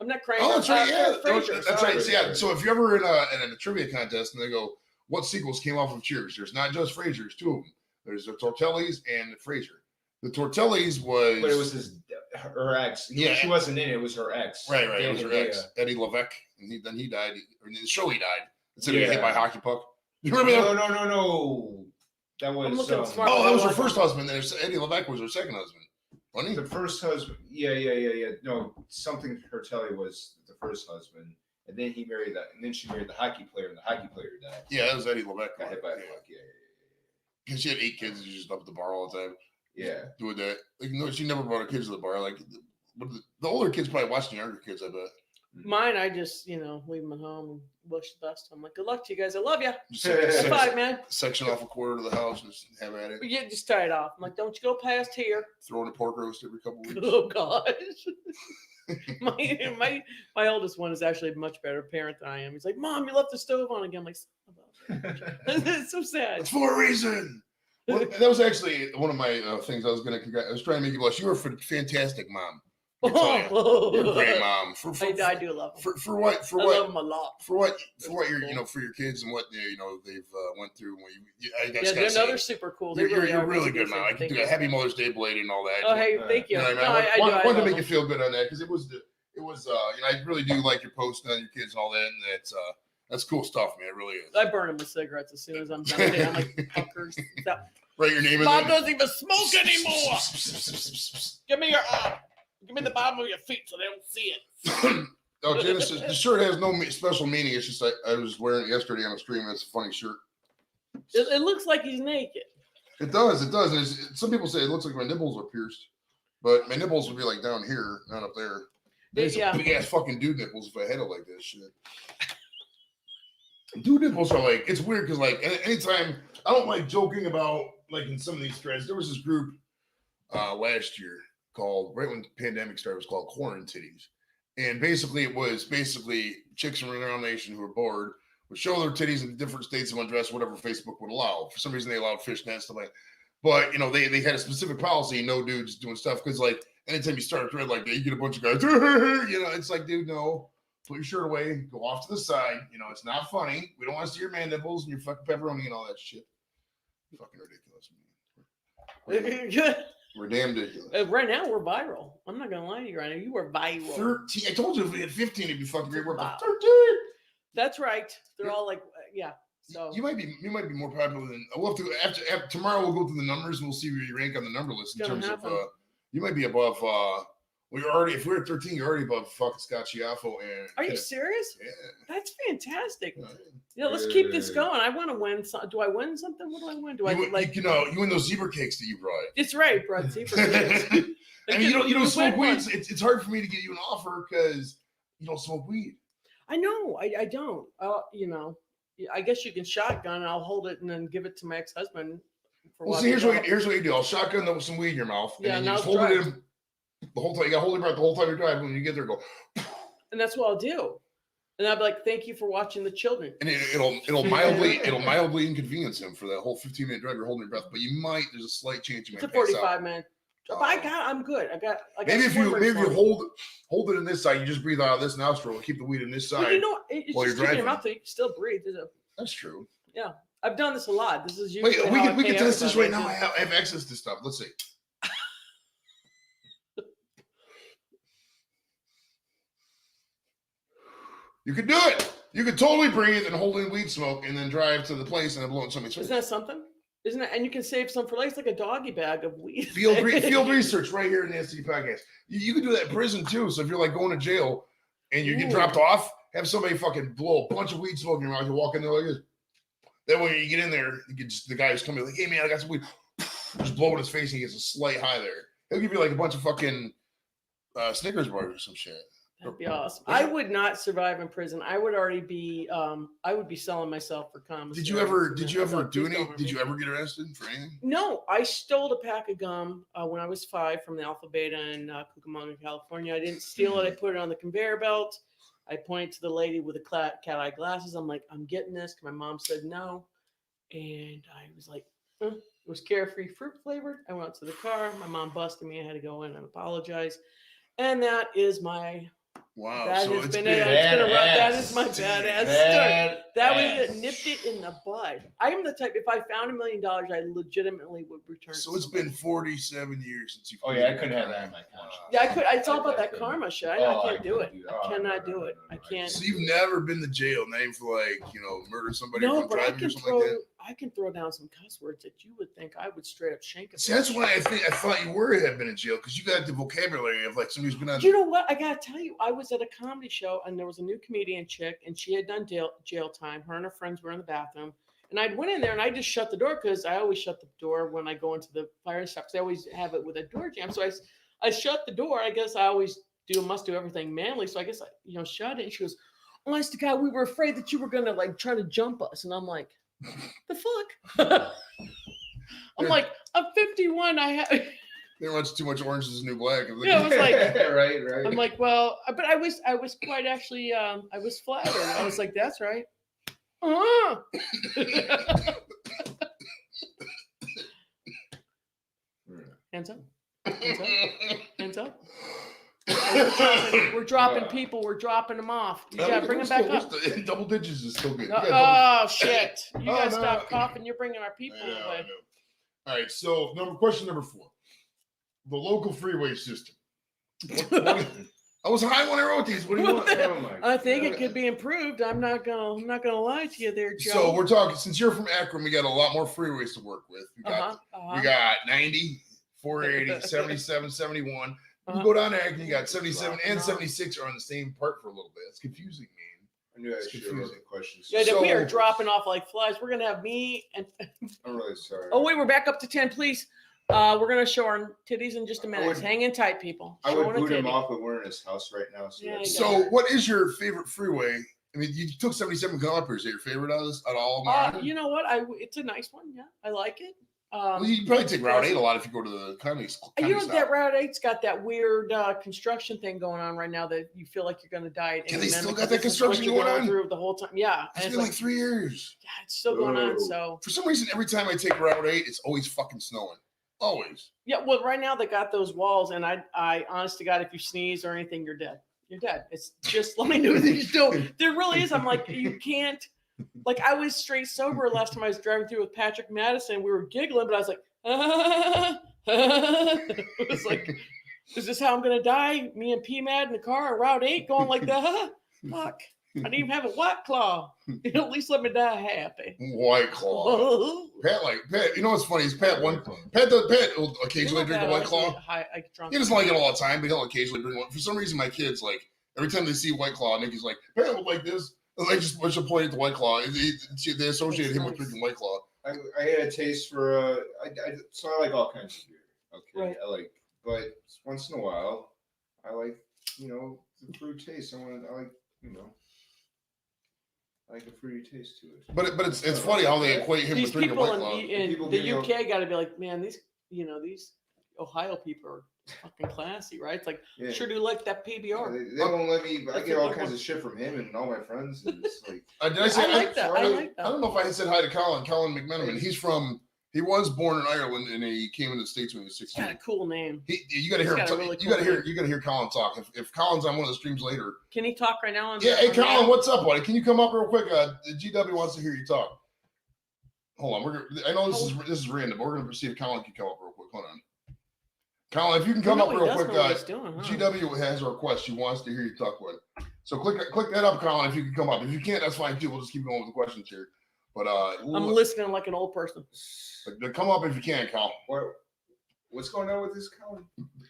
I'm not Kramer. Oh, that's right. Yeah, Frasier. that's right. So, yeah. Sorry. So if you're ever in a trivia contest and they go, "What sequels came off of Cheers?" There's not just Frasier. There's two of them. There's the Tortellis and the Frasier. The Tortellis was. But it was her ex. Yeah. She wasn't in it. It was her ex. Right. It was her Yeah. ex, Eddie Levesque, and then he died. Or in the show, he died. Instead of getting hit Yeah. by a hockey puck. You remember that? No. That was I'm looking smart. Oh, that was her first husband. Then Eddie Levesque was her second husband. Funny. the first husband. Yeah. No, something Hertelli was the first husband, and then he married that, and then she married the hockey player, and the hockey player died. Yeah, that was Eddie Levesque. Got hit by a Yeah. puck. Yeah. Because she had 8 kids and she just up at the bar all the time. Yeah. doing that. Like, no, she never brought her kids to the bar. Like, the older kids probably watch the younger kids, I bet. Mine, I just, leave them at home and wish the best. I'm like, good luck to you guys. I love you. Just High five, man. section off a quarter of the house and just have at it. But you just tie it off. I'm like, don't you go past here. Throw in a pork roast every couple weeks. Oh gosh. my oldest one is actually a much better parent than I am. He's like, Mom, you left the stove on again. I'm like, it's so sad. It's for a reason. Well, that was actually one of my things I was going to. I was trying to make you blush. You were a fantastic mom. You're a great mom. I do love them. For what? I love them a lot. For what you're for your kids and what they've went through. They're another super cool. You're a really good mom. I can do a Happy Mother's Day belated and all that. Oh, hey, thank you. I wanted to make you feel good on that because it was I really do like your post on your kids and all that, and that's cool stuff, man. It really is. I burn them with cigarettes as soon as I'm done with it. I'm like, fuckers. Write your name in Mom there. doesn't even smoke anymore. Give me your give me the bottom of your feet so they don't see it. Oh, Janice says the shirt has no special meaning. It's just I was wearing it yesterday on a stream. It's a funny shirt. It looks like he's naked. It does. And some people say it looks like my nipples are pierced, but my nipples would be like down here, not up there. There's big ass fucking dude nipples if I had it like this shit. Dude nipples are like, it's weird because like anytime I don't like joking about like in some of these threads. There was this group last year called, right when the pandemic started, it was called Quarantitties. And basically it was chicks from around the nation who were bored would show their titties in different states of undress, whatever Facebook would allow. For some reason they allowed fishnets, stuff like that. But they had a specific policy, no dudes doing stuff, because like anytime you start a thread like that, you get a bunch of guys, it's like, dude, no, put your shirt away, go off to the side. It's not funny. We don't want to see your man nipples and your fucking pepperoni and all that shit. Fucking ridiculous, man. We're damn ridiculous. Right now we're viral. I'm not gonna lie to you right now. You were viral. 13. I told you if we had 15, it'd be fucking great. We're Wow. 13. That's right. They're all like, yeah. So you might be more popular than. We'll have to after tomorrow. We'll go through the numbers and we'll see where you rank on the number list in terms of. You might be above. Well, you're already. If we're at 13, you're already above fucking Scott Schiaffo and. Are you serious? Yeah. That's fantastic. Let's keep this going. I want to win. Do I win something? What do I win? Do I like? You win those zebra cakes that you brought. It's right, bro. Zebra cakes. I mean, you don't smoke weed. It's hard for me to get you an offer because you don't smoke weed. I know. I don't. I guess you can shotgun and I'll hold it and then give it to my ex-husband. Well, see, here's what you do. I'll shotgun with some weed in your mouth. Yeah, and then you just hold it in the whole time. You got to hold your breath the whole time you're driving. When you get there, go. And that's what I'll do. And I'll be like, "Thank you for watching the children." And it'll mildly inconvenience him for that whole 15-minute drive. You're holding your breath, but there's a slight chance you might. It's a 45-minute. I'm good. I got maybe if you hold it in this side, you just breathe out of this nostril, keep the weed in this side. Well, it's while just you're driving. in your mouth, so you can still breathe. That's true. Yeah, I've done this a lot. This is usually we can test this right now. I have access to stuff. Let's see. You could do it. You could totally breathe and hold in weed smoke and then drive to the place and then blow in somebody's face. Isn't that something? Isn't it? And you can save some for later. It's like a doggy bag of weed. Field research right here in the STD podcast. You can do that in prison too. So if you're like going to jail and you get dropped off, have somebody fucking blow a bunch of weed smoke in your mouth. You walk in there like this. Then when you get in there, the guy who's coming like, "Hey man, I got some weed." Just blow in his face and he gets a slight high there. He'll give you like a bunch of fucking Snickers bars or some shit. That'd be awesome. I would not survive in prison. I would already be. I would be selling myself for commissary. Did you ever do any? Did you ever get arrested for anything? No, I stole a pack of gum when I was 5 from the Alpha Beta in Cucamonga, California. I didn't steal it. I put it on the conveyor belt. I pointed to the lady with the cat eye glasses. I'm like, I'm getting this. My mom said no, and I was like, It was carefree fruit flavored. I went out to the car. My mom busted me. I had to go in and apologize, and that is my. Wow, that so has been it. That is my badass story. That was it. Nipped it in the bud. I am the type. If I found $1 million, I legitimately would return. So it's been 47 years since you. Oh yeah, I couldn't have that in my conscience. Yeah, I could. It's all about that karma shit. I can't do it. I cannot do it. I can't. So you've never been to jail, named for murder somebody? No, or but driving or something like that? I can throw down some cuss words that you would think I would straight up shank. See, that's why I thought you have been in jail because you got the vocabulary of like somebody who's been on. You know what? I gotta tell you, I was at a comedy show and there was a new comedian chick and she had done jail time. Her and her friends were in the bathroom And I went in there and I just shut the door because I always shut the door when I go into the fire shop. I always have it with a door jam. So I shut the door. I guess I always must do everything manually. So I guess I shut it. And she goes, honest to God, we were afraid that you were gonna like try to jump us. And I'm like, the fuck? I'm like, I'm 51. I have. They watch too much Orange is the New Black. Yeah, I was like, right. I'm like, well, but I was quite actually, I was flattered. I was like, that's right. Hands up. Hands up. Hands up. We're dropping people. We're dropping them off. You gotta bring them back up. Double digits is still good. Oh shit! You gotta stop coughing. You're bringing our people away. All right. So question number 4. The local freeway system. I was high when I wrote these. What do you want? Oh my I think God. it could be improved. I'm not gonna lie to you there, Joe. So we're talking. Since you're from Akron, we got a lot more freeways to work with. We got 90, 480, 77, 71. You go down there, and you got 77 and 76 are on the same part for a little bit. It's confusing, man. I knew I should have wrote the questions. Yeah, So- we are dropping off like flies. We're gonna have me and. I'm really sorry. Oh wait, we're back up to 10, please. We're gonna show our titties in just a minute. would- Hang in tight, people. I Showing would a boot him titty. off, but we're in his house right now. So, Yeah, that's- you So, what is your favorite freeway? I mean, you took 77 coming up here. Is that your favorite out of all of them? You know what? It's a nice one. Yeah, I like it. Well, you probably take Route 8 a lot if you go to the comedy You know stop. that Route 8's got that weird construction thing going on right now that you feel like you're going to die. At Yeah, any they still minute got because that this is what construction you're going on? through the whole time. Yeah, It's and been like 3 years. yeah, it's still going on. Whoa. So For some reason, every time I take Route 8, it's always fucking snowing. Always. yeah, well, right now they got those walls, and I honest to God, if you sneeze or anything, you're dead. You're dead. It's just let me know that you don't. There really is. I'm like, you can't. Like I was straight sober last time I was driving through with Patrick Madison. We were giggling, but I was like, it was like, is this how I'm gonna die? Me and P Mad in the car on Route 8 going like that? Fuck. I didn't even have a White Claw. At least let me die happy. White Claw. Pat, you know what's funny is Pat will occasionally drink a White Claw. He doesn't like it all the time, but he'll occasionally drink one. For some reason, my kids, like, every time they see White Claw, Nikki's like, Pat would like this. And they just point at the White Claw. They associate him with drinking White Claw. I had a taste for so I like all kinds of beer. Okay, Right. I like, but once in a while, I like the fruit taste. I like I like a fruity taste to it. But it's funny how they equate him These with drinking people White Claw. in People the give UK got to be like, man, these Ohio people are fucking classy, right? It's like, Yeah. sure do like that Yeah, PBR. they won't let me. I That's get a all good kinds one. of shit from him and all my friends. And it's like, Did I say I like that. I like that. I don't know if I had said hi to Colin McMenamin. He was born in Ireland and he came into the States when he was He's got a 16. cool name. You got to He's hear him. got a really You got to cool hear. You got to hear Colin talk. If Colin's on one of the streams later, Can he talk right now? yeah. Hey, Colin, what's up, buddy? Can you come up real quick? GW wants to hear you talk. Hold on. I know this is random, but we're gonna see if Colin can come up real quick. Hold on. Colin, if you can come up real quick, GW has a request. She wants to hear you talk with. So click that up, Colin. If you can come up. If you can't, that's fine too. We'll just keep going with the questions here. But I'm listening like an old person. come up if you can, Colin. what's going on with this Colin?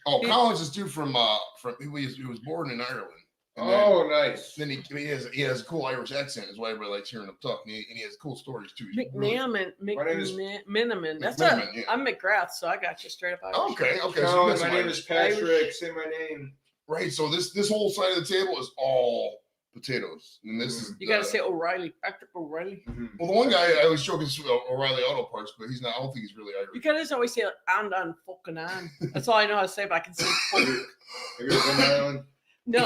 Oh, Colin's this dude from he was born in Ireland. And Oh, nice. Then he has a cool Irish accent. Is why everybody likes hearing him talk. And he has cool stories too. He's really- McMiniman. That's McMiniman, yeah. I'm McGrath, so I got you straight up. Irish. Okay. So you Colin, got some my name Irish. is Patrick. Say my name. Right. So this whole side of the table is all potatoes, and this is You got to say O'Reilly, Patrick O'Reilly. Well, the one guy I was joking O'Reilly Auto Parts, but he's not. I don't think he's really Irish. You guys always say like, "I'm done fucking on." That's all I know how to say, but I can say. Have you ever been to Ireland? No,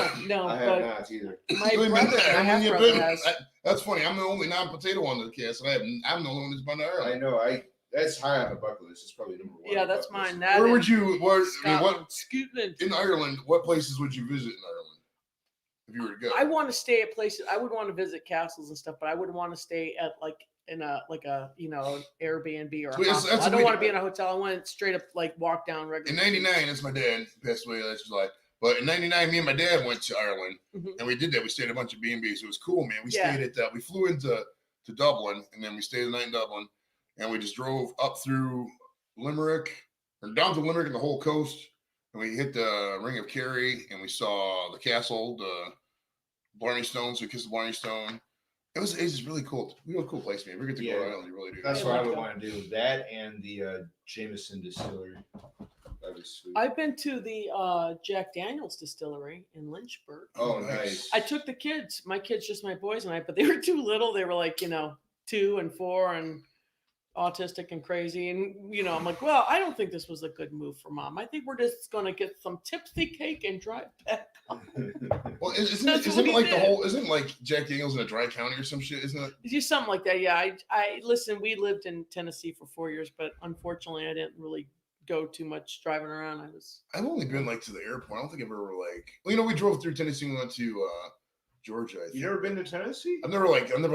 I have but not either. my Wait a brother, minute, my half you've brother been- has. That's funny. I'm the only non-potato on the cast, and I'm the only one that's been to I Ireland. know. That's high on the bucket list. It's probably number one. Yeah, on the that's bucket list. mine. That Where and would you? What Scotland. in Ireland? What places would you visit in Ireland if you were to go? I want to stay at places. I would want to visit castles and stuff, but I wouldn't want to stay at in a an Airbnb or a So it's- hostel. that's I a don't weird- want to be in a hotel. I want to straight up walk down In regular. '99, that's my dad passed away last July. But in '99, me and my dad went to Ireland, Mhm. and we did that. We stayed at a bunch of B&Bs. It was cool, man. We Yeah. stayed at we flew into Dublin, and then we stayed the night in Dublin, and we just drove up through Limerick or down to Limerick and the whole coast, and we hit the Ring of Kerry, and we saw the castle, the Blarney Stone. So we kissed the Blarney Stone. It's just really cool. Really cool place, man. We get to Yeah. go around. You really do. That's Yeah, what I like would that. want to do. That and the Jameson distillery. That'd be sweet. I've been to the Jack Daniels distillery in Lynchburg. Oh, nice. I took the kids, my kids, just my boys and I, but they were too little. They were like, 2 and 4 and autistic and crazy. And, I'm like, well, I don't think this was a good move for mom. I think we're just going to get some tipsy cake and drive back. Well, isn't That's it what we like did. isn't like Jack Daniels in a dry county or some shit? Isn't it? Just something like that. Yeah. I listen, we lived in Tennessee for 4 years, but unfortunately I didn't really go too much driving around. I've only been like to the airport. I don't think I've ever like. Well, we drove through Tennessee and went to Georgia. I think. You never been to Tennessee? I've never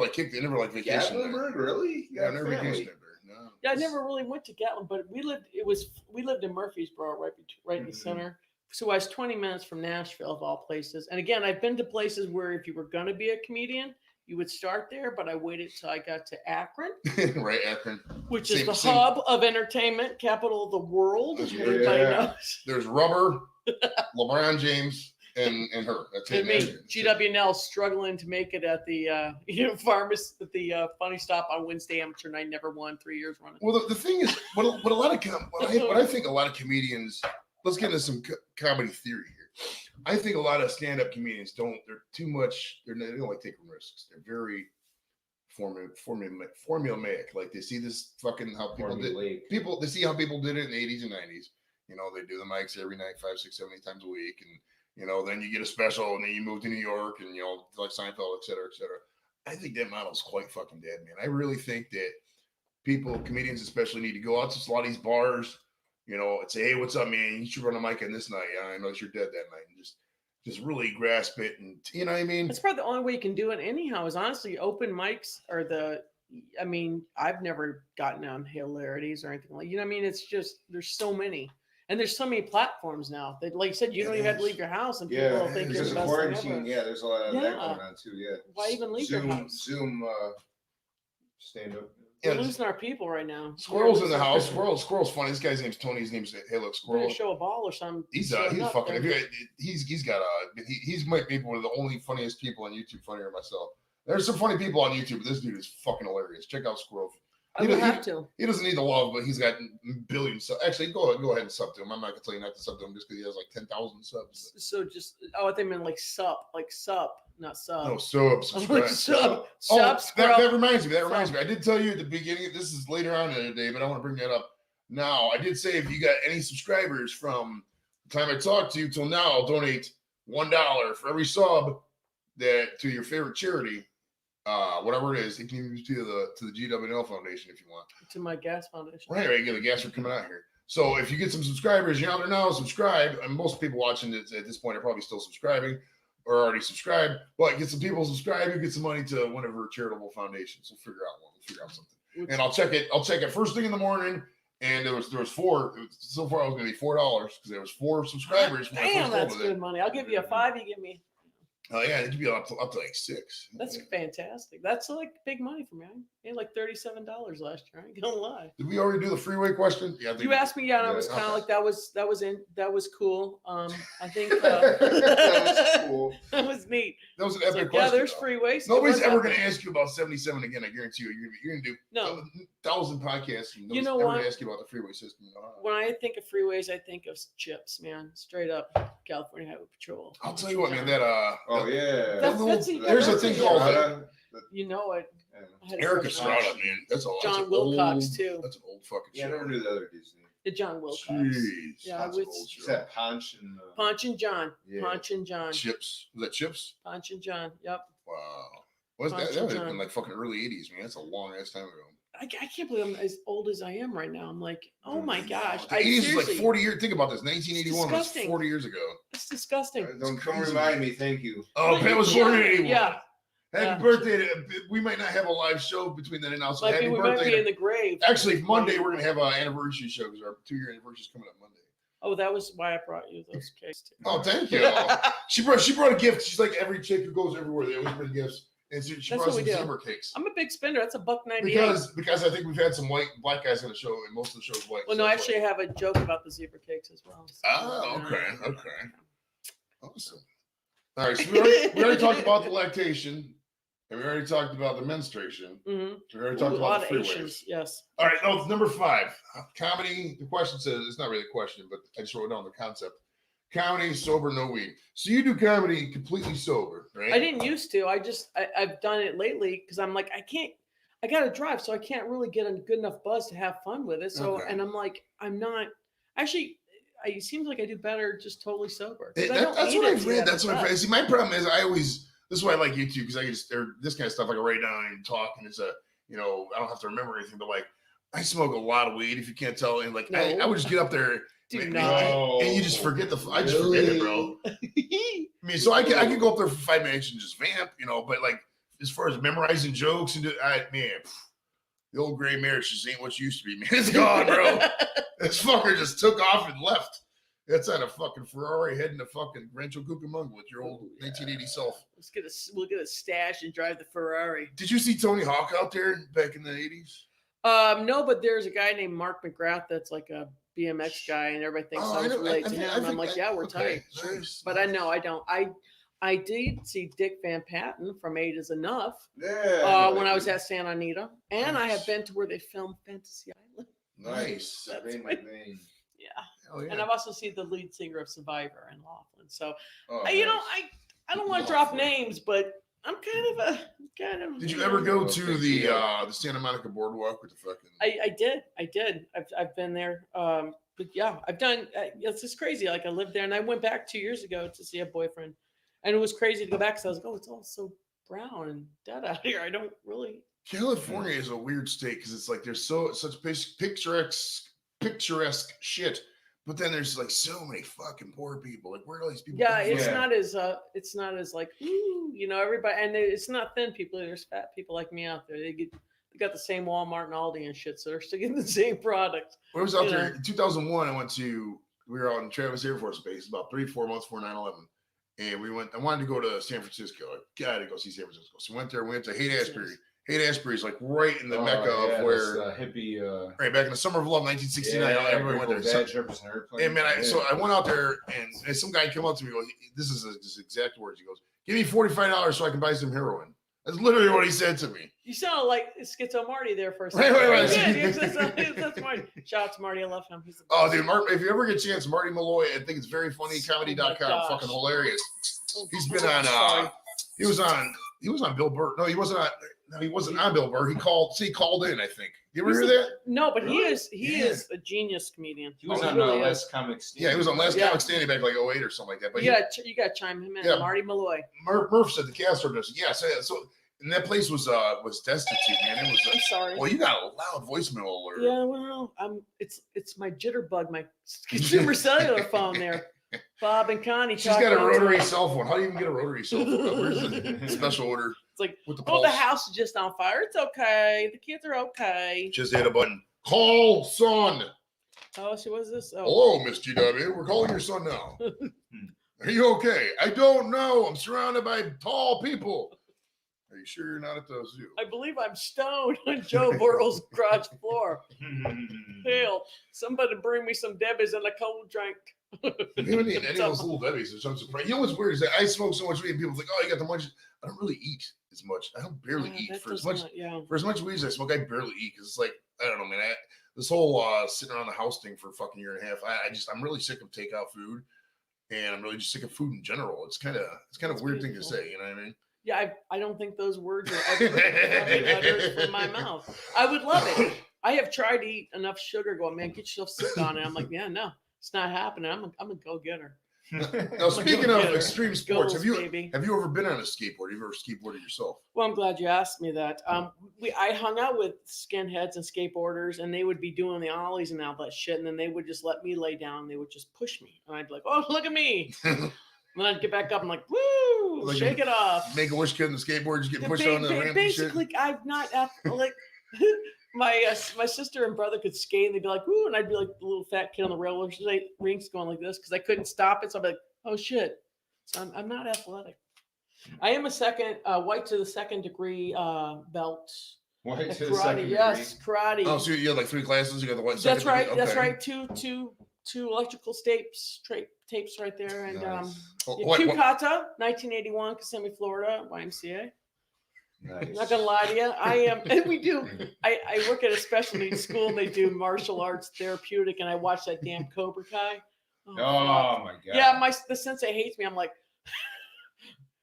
kicked it. Never like vacation. Gatlinburg, really? Yeah, I've never vacationed there. No. Yeah, I never really went to Gatlin, but we lived in Murfreesboro, right in the center. So I was 20 minutes from Nashville, of all places. And again, I've been to places where if you were going to be a comedian, you would start there, but I waited till I got to Akron, Right, Akron. which is Same- the same- hub of entertainment, capital of the world, as Yeah. everybody knows. There's Rubber, LeBron James, and her. That's it. And me, That's it. GW Nell, struggling to make it at the pharmacy at the funny stop on Wednesday amateur night. Never won 3 years running. Well, the thing is, what a lot of what I think a lot of comedians. Let's get into some comedy theory here. I think a lot of stand-up comedians don't. They're too much. They don't like taking risks. They're very formulaic. Like they see this fucking how people did. They see how people did it in the 80s and 90s. They do the mics every night, 5, 6, 7, 8 times a week, and then you get a special, and then you move to New York, and like Seinfeld, et cetera, et cetera. I think that model's quite fucking dead, man. I really think that comedians especially, need to go out to a lot of these bars, and say, hey, what's up, man? You should run a mic on this night. Yeah, I know you're dead that night. And just really grasp it. And you know what I mean? That's probably the only way you can do it anyhow, is honestly open mics are I've never gotten on hilarities or anything like, it's just, there's so many. And there's so many platforms now that, like you said, you don't even have to leave your house, and people will think you're because the of best thing quarantine. ever. Yeah, there's a lot of that Yeah. going on too. Yeah. Why even leave your house? Zoom stand up. We're losing our people right now. Squirrel's in the house. Squirrel's funny. This guy's name's Tony. His name's Hey Look We're Squirrel. gonna show a ball or something. He's fucking. He might be one of the only funniest people on YouTube. Funnier than myself. There's some funny people on YouTube, but this dude is fucking hilarious. Check out Squirrel. I would have to. He doesn't need the love, but he's got billions. So actually, go ahead and sub to him. I'm not gonna tell you not to sub to him just because he has like 10,000 subs. So just I think meant like sup, not sub. No, subscribe. That reminds me. I did tell you at the beginning. This is later on in the day, but I want to bring that up now. I did say if you got any subscribers from the time I talked to you till now, I'll donate $1 for every sub that to your favorite charity. Whatever it is, it can be to the GW Nell Foundation if you want. To my gas foundation. Right, get the gas for coming out here. So if you get some subscribers, you're out there now, subscribe. And most people watching it at this point are probably still subscribing or already subscribed. But get some people subscribed, you get some money to one of her charitable foundations. We'll figure out one. We'll figure out something. And I'll check it first thing in the morning. And there was 4. So far, it was going to be $4 because there was 4 subscribers. Damn, that's good money. I'll give you a 5. You give me. Oh yeah, it could be up to like 6. That's fantastic. That's like big money for me. I made like $37 last year. I ain't gonna lie. Did we already do the freeway question? Yeah. You asked me, and I was kind of like that was cool. I think that was cool. That was neat. That was an epic Like, question. yeah, there's though. freeways. Nobody's ever going to ask you about 77 again. I guarantee you. You're going to do No. 1,000 podcasts. And You know ever what? ask you about the freeway system. When I think of freeways, I think of chips, man. Straight up, California Highway Patrol. I'll tell you what, man. That Oh yeah. There's a thing called You know it. I had a Erica crush on Estrada, man. That's all. John Wilcox too. That's an old fucking Yeah, I show. never knew the other dude's name. The John Wilcox. Jeez, Yeah, that's I an would- old Is show. that Ponch and Ponch and John. Yeah. Ponch and John. Chips? Was that Chips? Ponch and John. Yep. Wow. Was that? Ponch That and was John. in like fucking early 80s, man. That's a long ass time ago. I can't believe I'm as old as I am right now. I'm like, oh my gosh. The 80s is like seriously, 40 years. Think about this. 1981 was disgusting. 40 years ago. It's disgusting. Don't crazy. remind me. Thank you. Oh, Pat was born in 81. Yeah. Happy Yeah. birthday. We might not have a live show between then and now. So happy We might birthday. be in the grave. Actually, Monday we're gonna have an anniversary show because our 2-year anniversary is coming up Monday. Oh, that was why I brought you those cakes too. Oh, thank you. She brought a gift. She's like every chick who goes everywhere. They always bring gifts, and she That's brought what some we do. zebra cakes. I'm a big spender. That's $1.98. Because I think we've had some black guys on the show, and most of the show's white. Well, so no, that's actually, I have a joke about the zebra cakes as well. So, Oh, okay. Awesome. All right, so we already talked about the lactation. And we already talked about the menstruation. Mm-hmm. We already talked a about lot the of free Asians. waves. Yes. All right, no, number 5. Comedy. The question says, it's not really a question, but I just wrote down the concept. Comedy, sober, no weed. So you do comedy completely sober, right? I didn't used to. I've done it lately because I'm like, I got to drive, so I can't really get a good enough buzz to have fun with it. So, Okay. and I'm like, I'm not actually. It seems like I do better just totally sober. That's I don't what need it I've to read. have That's a what I've read. buzz. See, my problem is this is why I like YouTube, because I can just, or this kind of stuff I can write down and talk, and it's I don't have to remember anything, but like, I smoke a lot of weed, if you can't tell, and like, No. I would just get up there, Do man, not. and you just forget I just forget it, bro. I mean, so I can go up there for 5 minutes and just vamp, but like, as far as memorizing jokes and the old gray marriage just ain't what you used to be, man. It's gone, bro. This fucker just took off and left. That's on a fucking Ferrari heading to fucking Rancho Cucamonga with your old 1980 self. We'll get a stash and drive the Ferrari. Did you see Tony Hawk out there back in the 80s? No, but there's a guy named Mark McGrath that's like a BMX guy, and everybody thinks I was related to him. I'm like, yeah, we're tight. Sure. Nice, But I know I don't. I did see Dick Van Patten from 8 is Enough when I was at Santa Anita, and I have been to where they filmed Fantasy Island. Nice. That's yeah. Hell yeah. And I've also seen the lead singer of Survivor in Laughlin. So, Oh, I don't want to drop names, but I'm kind of. Did you ever go to the Santa Monica Boardwalk with the fucking? I did. I've been there. But yeah, I've done. It's just crazy. Like I lived there, and I went back 2 years ago to see a boyfriend, and it was crazy to go back because I was like, oh, it's all so brown and dead out here. I don't really. California is a weird state because it's like there's such picturesque shit, but then there's like so many fucking poor people. Like where are all these people? Yeah, coming from? it's not as like everybody, and it's not thin people. There's fat people like me out there. They got the same Walmart and Aldi and shit, so they're still getting the same products. When I was out there in 2001, we were out in Travis Air Force Base about 3-4 months before 9/11. And I wanted to go to San Francisco. I gotta go see San Francisco. So we went to Haight-Ashbury. Haight-Ashbury is like right in the mecca of where hippie. Right back in the summer of love, 1969. Everybody went there. And man, so I went out there, and some guy came up to me. Goes, this is his exact words. He goes, "Give me $45 so I can buy some heroin." That's literally what he said to me. You sound like Schizo Marty there for a second. Right. That's Marty. Shout out to Marty. I love him. He's the Oh, dude, Mark, if you ever get a chance, Marty Malloy, I think it's very funny. Comedy.com, fucking hilarious. He's been on. He was on Bill Burr. No, he wasn't on. No, he wasn't on Bill Burr. He called in, I think. You ever hear that? No, but he is a genius comedian. He was on Last Comic Standing. Yeah, he was on Last Comic Standing back like 08 or something like that. But you got to chime him in. Yeah. Marty Malloy. Murph said the cast order. Yeah, so and that place was destitute, man. It was. I'm sorry. Well, you got a loud voicemail alert. Yeah, well, it's my jitterbug, my consumer cellular phone there. Bob and Connie. She's got a rotary cell phone. How do you even get a rotary cell phone? Where's the special order? It's like, with the the house is just on fire. It's okay. The kids are okay. Just hit a button. Call son. Oh, so what's this? Oh. Hello, Miss GW. We're calling your son now. Are you okay? I don't know. I'm surrounded by tall people. Are you sure you're not at the zoo? I believe I'm stoned on Joe Burrow's garage floor. Hell, somebody bring me some Debbie's and a cold drink. Even any of those little Debbie's, which I'm surprised. You know what's weird is that I smoke so much weed, and people think, "Oh, you got the munchies." I don't really eat as much. I don't barely eat for as much weed as I smoke. I barely eat because it's like I don't know, man. This whole sitting around the house thing for a fucking year and a half. I'm really sick of takeout food, and I'm really just sick of food in general. It's kind of a weird thing to say. You know what I mean? Yeah, I don't think those words are ever uttered from my mouth. I would love it. I have tried to eat enough sugar. Going, man, get yourself sick on it. I'm like, yeah, no. It's not happening. I'm a go-getter. Now, speaking of extreme sports, have you ever been on a skateboard? Have you ever skateboarded yourself? Well, I'm glad you asked me that. I hung out with skinheads and skateboarders, and they would be doing the ollies and all that shit, and then they would just let me lay down. They would just push me, and I'd be like, "Oh, look at me!" And then I'd get back up and like, "Woo, like shake it off." Make a wish kid on the skateboard, just get pushed on the ramp. Basically, I'm not like. My sister and brother could skate and they'd be like, "Woo!" and I'd be like the little fat kid on the railroad rinks going like this because I couldn't stop it. So I'd be like, "Oh shit!" So I'm not athletic. I am a white to the second degree belt. White to karate, the second degree. Yes, karate. Oh, so you have like 3 classes. You got the white. That's right. Okay. That's right. Two electrical tapes right there, and nice. Q Kata, 1981, Kissimmee, Florida, YMCA. Nice. I'm not gonna lie to you. I am, and we do. I work at a special needs school. And they do martial arts therapeutic, and I watch that damn Cobra Kai. Oh fuck. my god. Yeah, the sensei hates me. I'm like,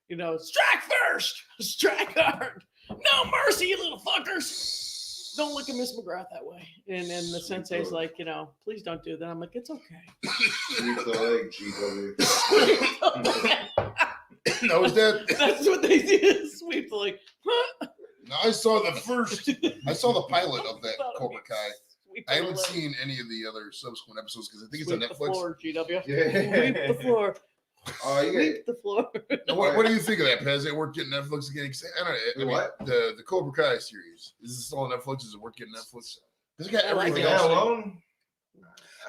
strike first, strike hard, no mercy, you little fuckers. Don't look at Miss McGrath that way. And then the sensei's like, please don't do that. I'm like, it's okay. Sweep the leg, GW. No, is that? That's what they do. Sweep the leg. No, I saw the pilot of that Cobra Kai. Sweep I the haven't leg. seen any of the other subsequent episodes because I think Sweep it's the on Netflix. floor, GW. Yeah. Sweep the floor. Oh, you Sweep the floor. Now, what do you think of that, Pez? Is it worth getting Netflix again? I don't know. What? The Cobra Kai series. Is this all on Netflix? Is it worth getting Netflix? Because I got I like everything it. else. alone?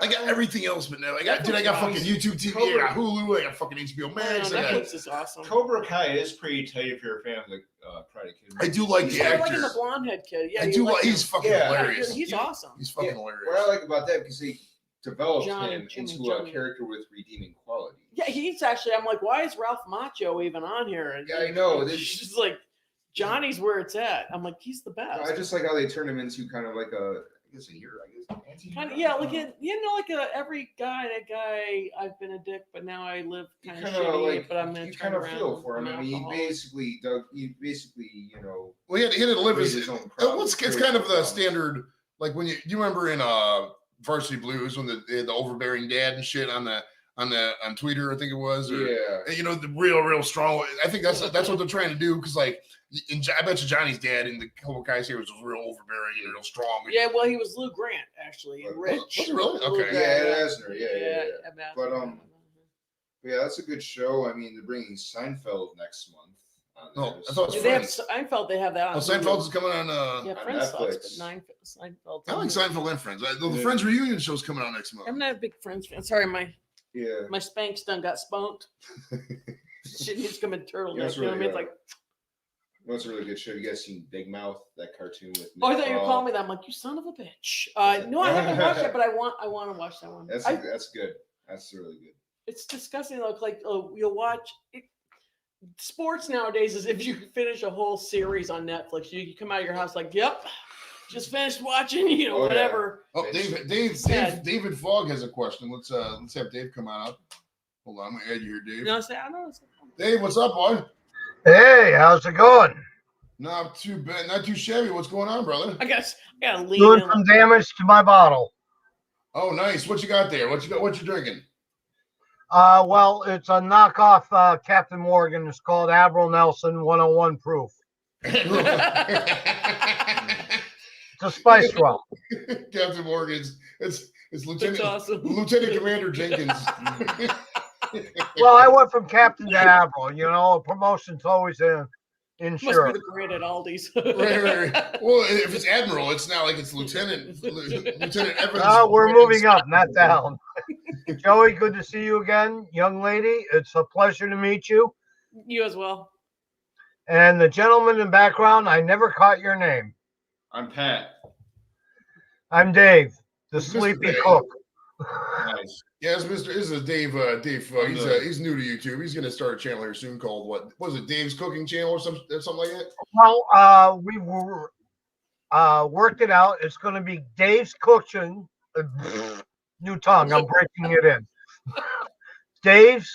I got everything else, but now I got fucking YouTube TV, I got Hulu, I got fucking HBO Max. Netflix is awesome. Cobra Kai is pretty tight if you're a fan of the Karate Kid. I do like He's the kind of actor. like the blonde head kid. Yeah, I you do like like. him. He's fucking Yeah. hilarious. He's awesome. He's fucking Yeah, hilarious. What I like about that because they developed Johnny, him Jimmy, into Johnny. a character with redeeming qualities. Yeah, he's actually. I'm like, why is Ralph Macchio even on here? And Yeah, I know. It's just like Johnny's where it's at. I'm like, he's the best. I just like how they turned him into kind of like a hero, I guess. Kind of, yeah, like every guy. That guy, I've been a dick, but now I live kind of shitty. But I'm gonna you turn kind of around. feel for him. I'm I mean, alcoholic. he basically, Well, he had to live raised his his own It's problems, kind of create the his own standard, like when you remember in Varsity Blues when the overbearing dad and shit on Twitter, I think it was, or Yeah. the real strong. I think that's what they're trying to do because I bet you Johnny's dad in the Cobra Kai series was real overbearing and real strong. Yeah, well, he was Lou Grant actually, and Rich. Was he really? Lou Okay. Grant, Yeah, Asner, yeah. Asner. But, Yeah, that's a good show. I mean, they're bringing Seinfeld next month. No, I thought it was They have Friends. Seinfeld. They have that on. Oh, Seinfeld's is coming on. Yeah, on Friends sucks, Netflix. but Seinfeld. I like Seinfeld and Friends. The Friends reunion show's coming out next month. I'm not a big Friends fan. Sorry, my Yeah. Spanx done got spunked. Shit needs to come in turtleneck. Yeah, it's You know what I mean? It's really, like, That's a really good show. You guys seen Big Mouth, that cartoon with oh, I Nick thought you were Kroll? calling me that. I'm like, you son of a bitch. No, I haven't watched it, but I want to watch that one. That's good. That's really good. It's disgusting. You'll watch it. Sports nowadays is if you finish a whole series on Netflix, you come out of your house like, yep, just finished watching, Oh, yeah. whatever. Oh, David Fogg has a question. Let's have Dave come on up. Hold on, I'm gonna add you here, Dave. You know what I'm saying? Dave, what's up, boy? Hey, how's it going? Not too bad, not too shabby. What's going on, brother? I gotta lean Doing in. some damage to my bottle. Oh, nice. What you got there? What you drinking? Well, it's a knockoff Captain Morgan. It's called Admiral Nelson 101 proof. It's a spice rum. Captain Morgan's. It's Lieutenant That's awesome. Lieutenant Commander Jenkins. Well, I went from Captain to Admiral. A promotion's always Must insurance. be the grade at Aldi's. right. Well, if it's Admiral, it's not like it's Lieutenant Evans. We're moving up, not down. Joey, good to see you again. Young lady, it's a pleasure to meet you. You as well. And the gentleman in the background, I never caught your name. I'm Pat. I'm Dave, the Mr. sleepy Dave. cook. Nice. Yes, Mr. This is Dave. Dave. He's new to YouTube. He's going to start a channel here soon called what was it? Dave's Cooking Channel or something like that. Well, we were worked it out. It's going to be Dave's Kitchen. New tongue. I'm breaking it in. Dave's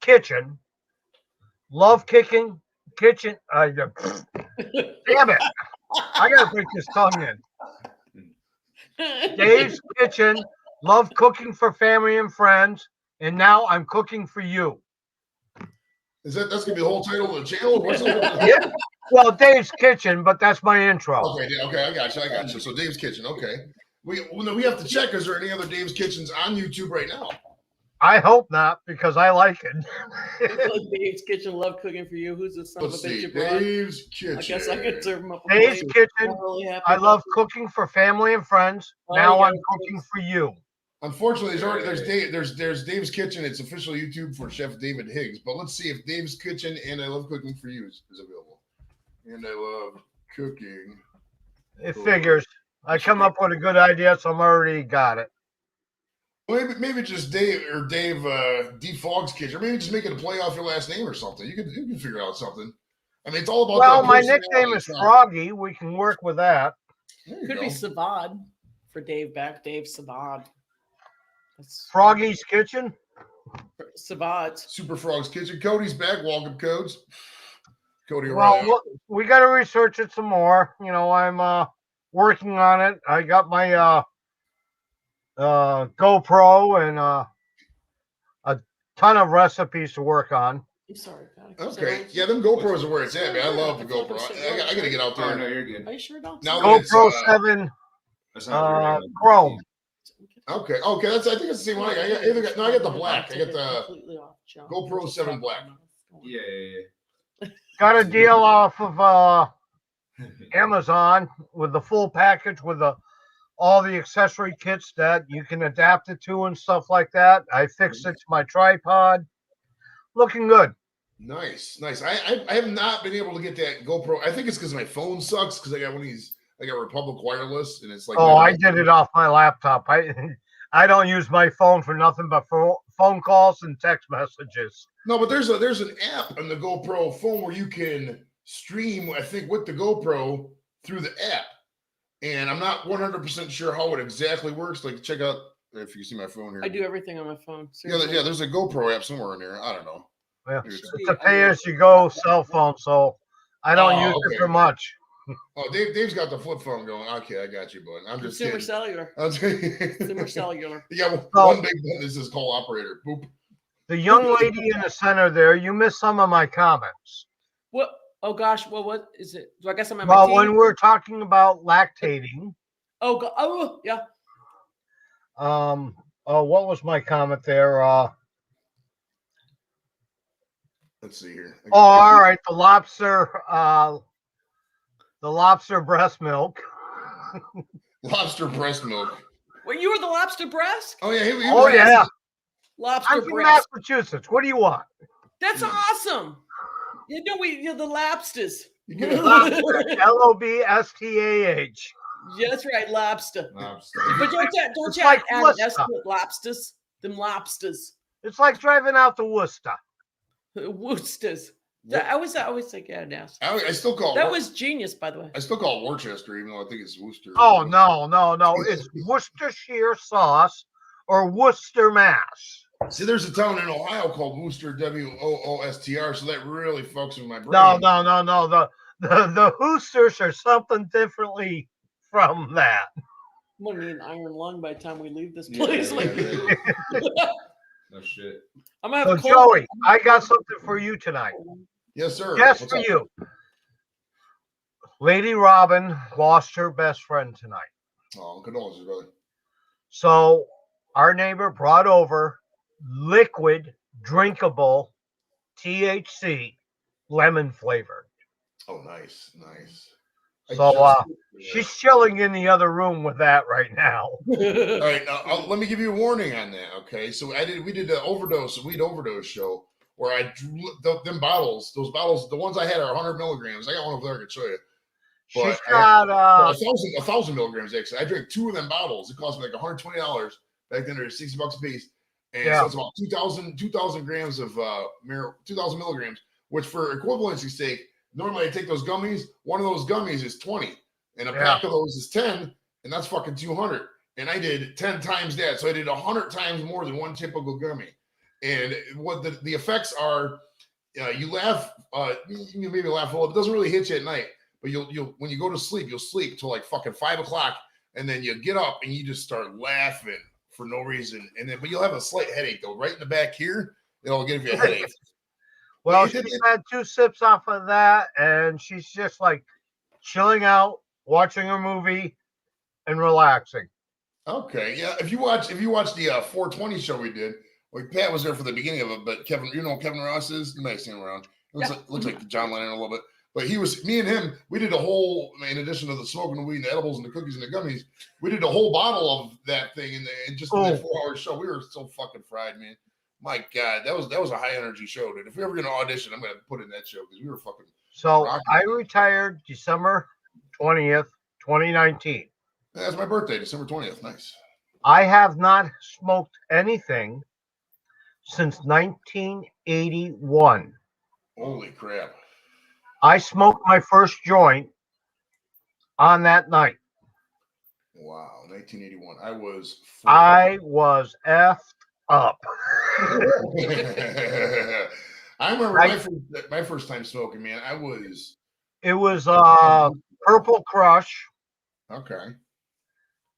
Kitchen. Love kicking kitchen. Damn it! I gotta break this tongue in. Dave's Kitchen. Love cooking for family and friends. And now I'm cooking for you. That's gonna be the whole title of the channel? What's the Yeah. Well, Dave's Kitchen, but that's my intro. Okay, I got you. So Dave's Kitchen, okay. We have to check. Is there any other Dave's Kitchens on YouTube right now? I hope not, because I like it. Dave's Kitchen, love cooking for you. Who's the son Let's of a see. bitch you brought? Dave's Kitchen. I guess I could serve him up. Dave's Kitchen. I'm really happy I about love it. cooking for family and friends. Oh, Now you I'm gotta cooking for you. Unfortunately, there's Dave's Kitchen. It's official YouTube for Chef David Higgs. But let's see if Dave's Kitchen and I Love Cooking for You is available. And I love cooking. It figures. I come up with a good idea, so I'm already got it. Maybe just Dave D Fogg's Kitchen, or maybe just make it a play off your last name or something. You can figure out something. I mean, it's all about. Well, that my personality nickname is side. Froggy. We can work with that. There you Could go. be Savad for Dave back. Dave Savad. That's Froggy's Kitchen. Savad. Super Frog's Kitchen. Cody's back. Welcome, Codes. Cody Well, O'Reilly. we got to research it some more. You know, I'm working on it. I got my GoPro and a ton of recipes to work on. I'm sorry, God. Okay, yeah, them GoPros are where it's at, man. I love the GoPro. I gotta get out Oh, no, there. you're good. Are you sure don't? Now that it's, GoPro 7 That's not Chrome. Okay, that's. I think it's the same one. I got the black. I got the GoPro 7 black. Yeah. Got a deal off of Amazon with the full package with all the accessory kits that you can adapt it to and stuff like that. I fixed it to my tripod. Looking good. Nice. I have not been able to get that GoPro. I think it's because my phone sucks because I got one of these. I got Republic Wireless, and it's like. Oh, I did it off my laptop. I don't use my phone for nothing but phone calls and text messages. No, but there's an app on the GoPro phone where you can stream, I think, with the GoPro through the app. And I'm not 100% sure how it exactly works. Like, check out if you see my phone here. I do everything on my phone. Yeah, there's a GoPro app somewhere in there. I don't know. Yeah. It's a pay-as-you-go cell phone, so I don't use it for much. Oh, Dave's got the flip phone going. Okay, I got you, bud. I'm just Consumer kidding. cellular. Consumer cellular. Yeah, one big button is this call operator. Boop. The young lady in the center there, you missed some of my comments. What? Oh gosh. Well, what is it? Do I guess I'm at Well, my team? when we're talking about lactating. Oh, yeah. What was my comment there? Let's see here. All right, the lobster breast milk. Lobster breast milk. Well, you were the lobster breast? Oh yeah, he Oh was yeah, Lobster I'm from breast. Massachusetts. What do you want? That's awesome. You know, you're the lobsters. You get a LOBSTAH. Yeah, that's right, lobster. Lobster. But don't It's you like add an Worcester. S to it, lobsters? Them lobsters. It's like driving out to Worcester. Woosters. I always think add an S. I still call That was genius, by the way. I still call it Worcester, even though I think it's Worcester. Oh no! It's Worcestershire sauce or Worcester Mass. See, there's a town in Ohio called Wooster, WOOSTR, so that really fucks with my brain. No. The Hoosters are something differently from that. I'm gonna need an iron lung by the time we leave this Yeah, place. No shit. I'm gonna So have a cold. Joey, I got something for you tonight. Yes, sir. Yes, What's for up? you. Lady Robin lost her best friend tonight. Oh, condolences, brother. So our neighbor brought over liquid, drinkable THC, lemon flavored. Oh, nice. So she's chilling in the other room with that right now. All right, now let me give you a warning on that. Okay, so we did a weed overdose show where I drew those bottles, the ones I had are 100 milligrams. I got one over there I can show you. But She's got 1,000 milligrams actually. I drank 2 of them bottles. It cost me like $120 back then. They're $60 a piece, and so it's about 2,000 grams of 2,000 milligrams. Which for equivalency sake, normally I take those gummies. One of those gummies is 20, and a pack of those is 10, and that's fucking 200. And I did 10 times that, so I did 100 times more than one typical gummy. And what the effects are, you laugh, you maybe laugh a little. It doesn't really hit you at night. But you'll when you go to sleep, you'll sleep till like fucking 5 o'clock, and then you get up and you just start laughing for no reason. And then, but you'll have a slight headache though, right in the back here. It'll give you a headache. Well, she's had 2 sips off of that, and she's just like chilling out, watching a movie, and relaxing. Okay, yeah. If you watch the 420 show we did, like Pat was there for the beginning of it, but Kevin, you know who Kevin Ross is? You might have seen him around. Looks like John Lennon a little bit. But me and him, we did a whole, in addition to the smoking, the weed, and the edibles, and the cookies, and the gummies, we did a whole bottle of that thing in just in that 4-hour show. We were so fucking fried, man. My God, that was a high energy show, dude. If we ever get an audition, I'm gonna put in that show because we were fucking. So rocking. I retired December 20th, 2019. That's my birthday, December 20th. Nice. I have not smoked anything since 1981. Holy crap. I smoked my first joint on that night. Wow, 1981. I was 4. I was effed up. I remember I- my first time smoking, man. I was It was Purple Crush, okay.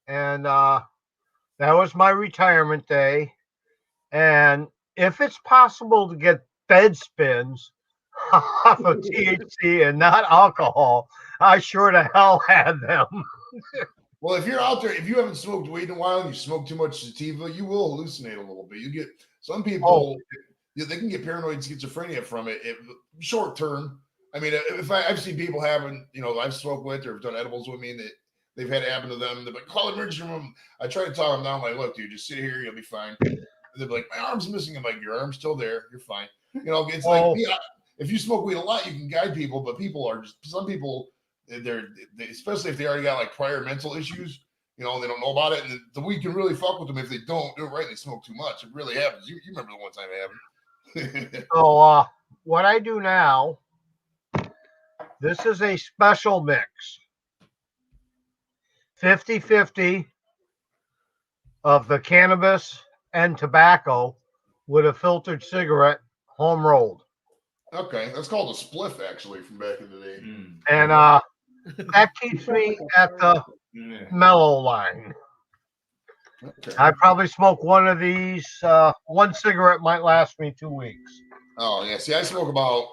and that was my retirement day. And if it's possible to get bed spins off of THC and not alcohol, I sure to hell had them. Well, if you're out there, if you haven't smoked weed in a while and you smoke too much sativa, you will hallucinate a little bit. You get some people, they can get paranoid schizophrenia from it. Short term. I mean, I've seen people having, I've smoked with or have done edibles with me, and they've had it happen to them. They're like, call emergency room. I try to talk them down, like, look, dude, just sit here, you'll be fine. And they're like, my arm's missing. I'm like, your arm's still there, you're fine. It's like, if you smoke weed a lot, you can guide people, but some people. They especially if they already got like prior mental issues, they don't know about it, and the weed can really fuck with them if they don't do it right. They smoke too much. It really happens. You remember the one time it happened? So what I do now, this is a special mix, 50-50 of the cannabis and tobacco with a filtered cigarette, home rolled. Okay, that's called a spliff, actually, from back in the day. And that keeps me at the mellow line. Okay. I probably smoke one of these. One cigarette might last me 2 weeks. Oh yeah, see, I smoke about